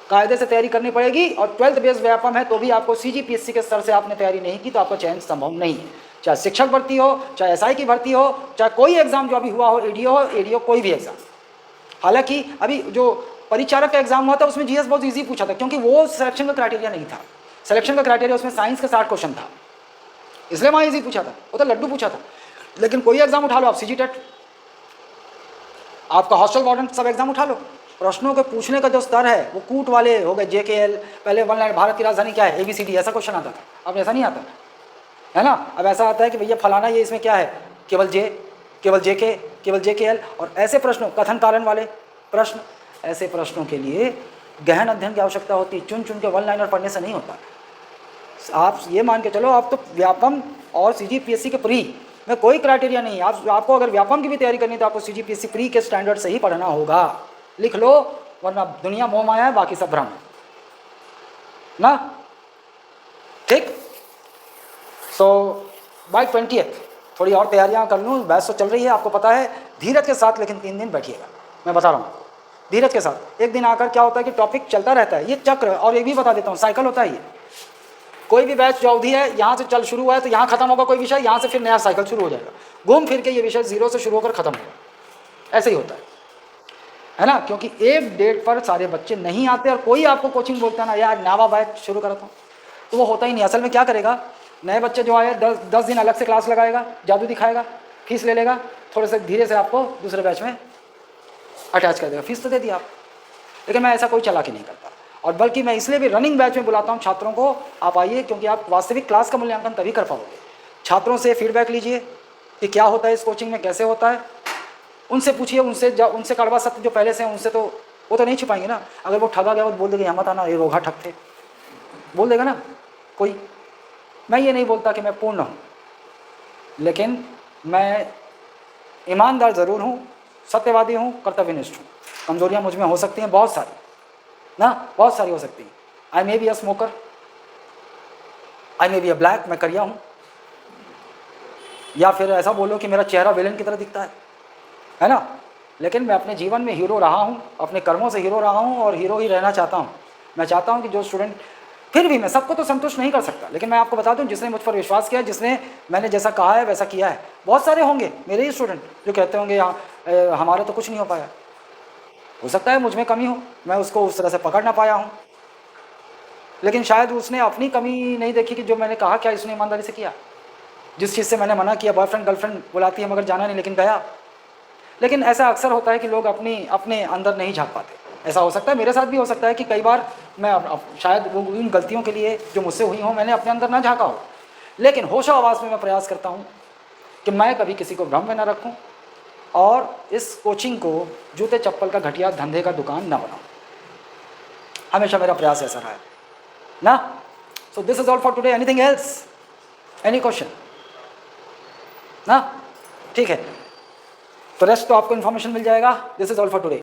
कायदे से तैयारी करनी पड़ेगी। और 12th बेस व्यापम है तो भी आपको CGPSC के स्तर से आपने तैयारी नहीं की तो आपका चयन संभव नहीं है। चाहे शिक्षक भर्ती हो, चाहे एसआई की भर्ती हो, चाहे कोई एग्जाम जो अभी हुआ हो, एडीओ कोई भी एग्जाम। हालांकि अभी जो परिचारक का एग्जाम हुआ था उसमें जीएस बहुत इजी पूछा था, क्योंकि वो सिलेक्शन का क्राइटेरिया नहीं था। सिलेक्शन का क्राइटेरिया उसमें साइंस का 60 क्वेश्चन था, इसलिए वहाँ इजी पूछा था, वो तो लड्डू पूछा था। लेकिन कोई एग्जाम उठा लो आप, CG टेट, आपका हॉस्टल वार्डन, सब एग्जाम उठा लो, प्रश्नों के पूछने का जो स्तर है वो कूट वाले हो गए। JKL, पहले 1 लाइन भारत की राजधानी क्या है, ABCD, ऐसा क्वेश्चन आता था। अब ऐसा नहीं आता है ना। अब ऐसा आता है कि भैया फलाना ये इसमें क्या है, केवल JK, केवल JKL, और ऐसे प्रश्नों, कथन कारण वाले प्रश्न, ऐसे प्रश्नों के लिए गहन अध्ययन की आवश्यकता होती है। चुन चुन के 1 लाइनर पढ़ने से नहीं होता। आप ये मान के चलो, आप तो व्यापम और CGPSC के प्री में कोई क्राइटेरिया नहीं है। आपको अगर व्यापम की भी तैयारी करनी है तो आपको CGPSC प्री के स्टैंडर्ड से ही पढ़ना होगा। लिख लो, वरना दुनिया मोह माया है, बाकी सब भ्रम ना। ठीक। सो बाय 20th थोड़ी और तैयारियां कर लूँ, बैच तो चल रही है आपको पता है। धीरज के साथ, लेकिन 3 दिन बैठिएगा, मैं बता रहा हूँ, धीरज के साथ। एक दिन आकर क्या होता है कि टॉपिक चलता रहता है, ये चक्र, और ये भी बता देता हूँ, साइकिल होता है ये। कोई भी बैच जो अवधि है, यहाँ से चल शुरू हुआ है तो यहाँ खत्म होगा कोई विषय, यहाँ से फिर नया साइकिल शुरू हो जाएगा, घूम फिर के ये विषय 0 से शुरू होकर खत्म होगा। ऐसे ही होता है ना। क्योंकि एक डेट पर सारे बच्चे नहीं आते, और कोई आपको कोचिंग बोलता है ना यार नया बैच शुरू करा था, तो वो होता ही नहीं। असल में क्या करेगा, नए बच्चे जो आए 10 दिन अलग से क्लास लगाएगा, जादू दिखाएगा, फीस ले लेगा, थोड़े से धीरे से आपको दूसरे बैच में अटैच कर देगा, फीस तो दे दी आप। लेकिन मैं ऐसा कोई चालाकी नहीं करता, और बल्कि मैं इसलिए भी रनिंग बैच में बुलाता हूँ छात्रों को, आप आइए, क्योंकि आप वास्तविक क्लास का मूल्यांकन तभी कर पाओगे। छात्रों से फीडबैक लीजिए कि क्या होता है इस कोचिंग में, कैसे होता है, उनसे पूछिए, उनसे कड़वा सत्य जो पहले से हैं उनसे, तो वो तो नहीं छिपाएंगे ना। अगर वो ठगा गया वो बोल देगा यहाँ मत आना, ये रोगा ठग थे, बोल देगा ना कोई। मैं ये नहीं बोलता कि मैं पूर्ण हूँ, लेकिन मैं ईमानदार ज़रूर हूँ, सत्यवादी हूँ, कर्तव्यनिष्ठ हूँ। कमजोरियाँ मुझ में हो सकती हैं बहुत सारी ना, बहुत सारी हो सकती हैं। I may be a smoker, I may be a black, मैं करिया हूँ, या फिर ऐसा बोलो कि मेरा चेहरा विलेन की तरह दिखता है ना। लेकिन मैं अपने जीवन में हीरो रहा हूँ, अपने कर्मों से हीरो रहा हूँ, और हीरो ही रहना चाहता हूँ। मैं चाहता हूँ कि जो स्टूडेंट, फिर भी मैं सबको तो संतुष्ट नहीं कर सकता, लेकिन मैं आपको बता दूं, जिसने मुझ पर विश्वास किया, जिसने मैंने जैसा कहा है वैसा किया है, बहुत सारे होंगे मेरे ही स्टूडेंट जो कहते होंगे हमारा तो कुछ नहीं हो पाया। हो सकता है मुझ में कमी हो, मैं उसको उस तरह से पकड़ ना पाया हूँ, लेकिन शायद उसने अपनी कमी नहीं देखी कि जो मैंने कहा क्या इसने ईमानदारी से किया। जिस चीज़ से मैंने मना किया, बॉयफ्रेंड गर्लफ्रेंड बुलाती है मगर जाना नहीं, लेकिन गया। लेकिन ऐसा अक्सर होता है कि लोग अपने अंदर नहीं झाँक पाते। ऐसा हो सकता है, मेरे साथ भी हो सकता है कि कई बार मैं शायद वो उन गलतियों के लिए जो मुझसे हुई हों मैंने अपने अंदर ना झाँका हो, लेकिन होशो आवाज़ में मैं प्रयास करता हूँ कि मैं कभी किसी को भ्रम में ना रखूँ, और इस कोचिंग को जूते चप्पल का घटिया धंधे का दुकान ना बनाऊँ। हमेशा मेरा प्रयास ऐसा रहा है ना। So this is all for today. Anything else, any question? ना, ठीक है। तो रेस्ट तो आपको इन्फॉर्मेशन मिल जाएगा। This is all for today.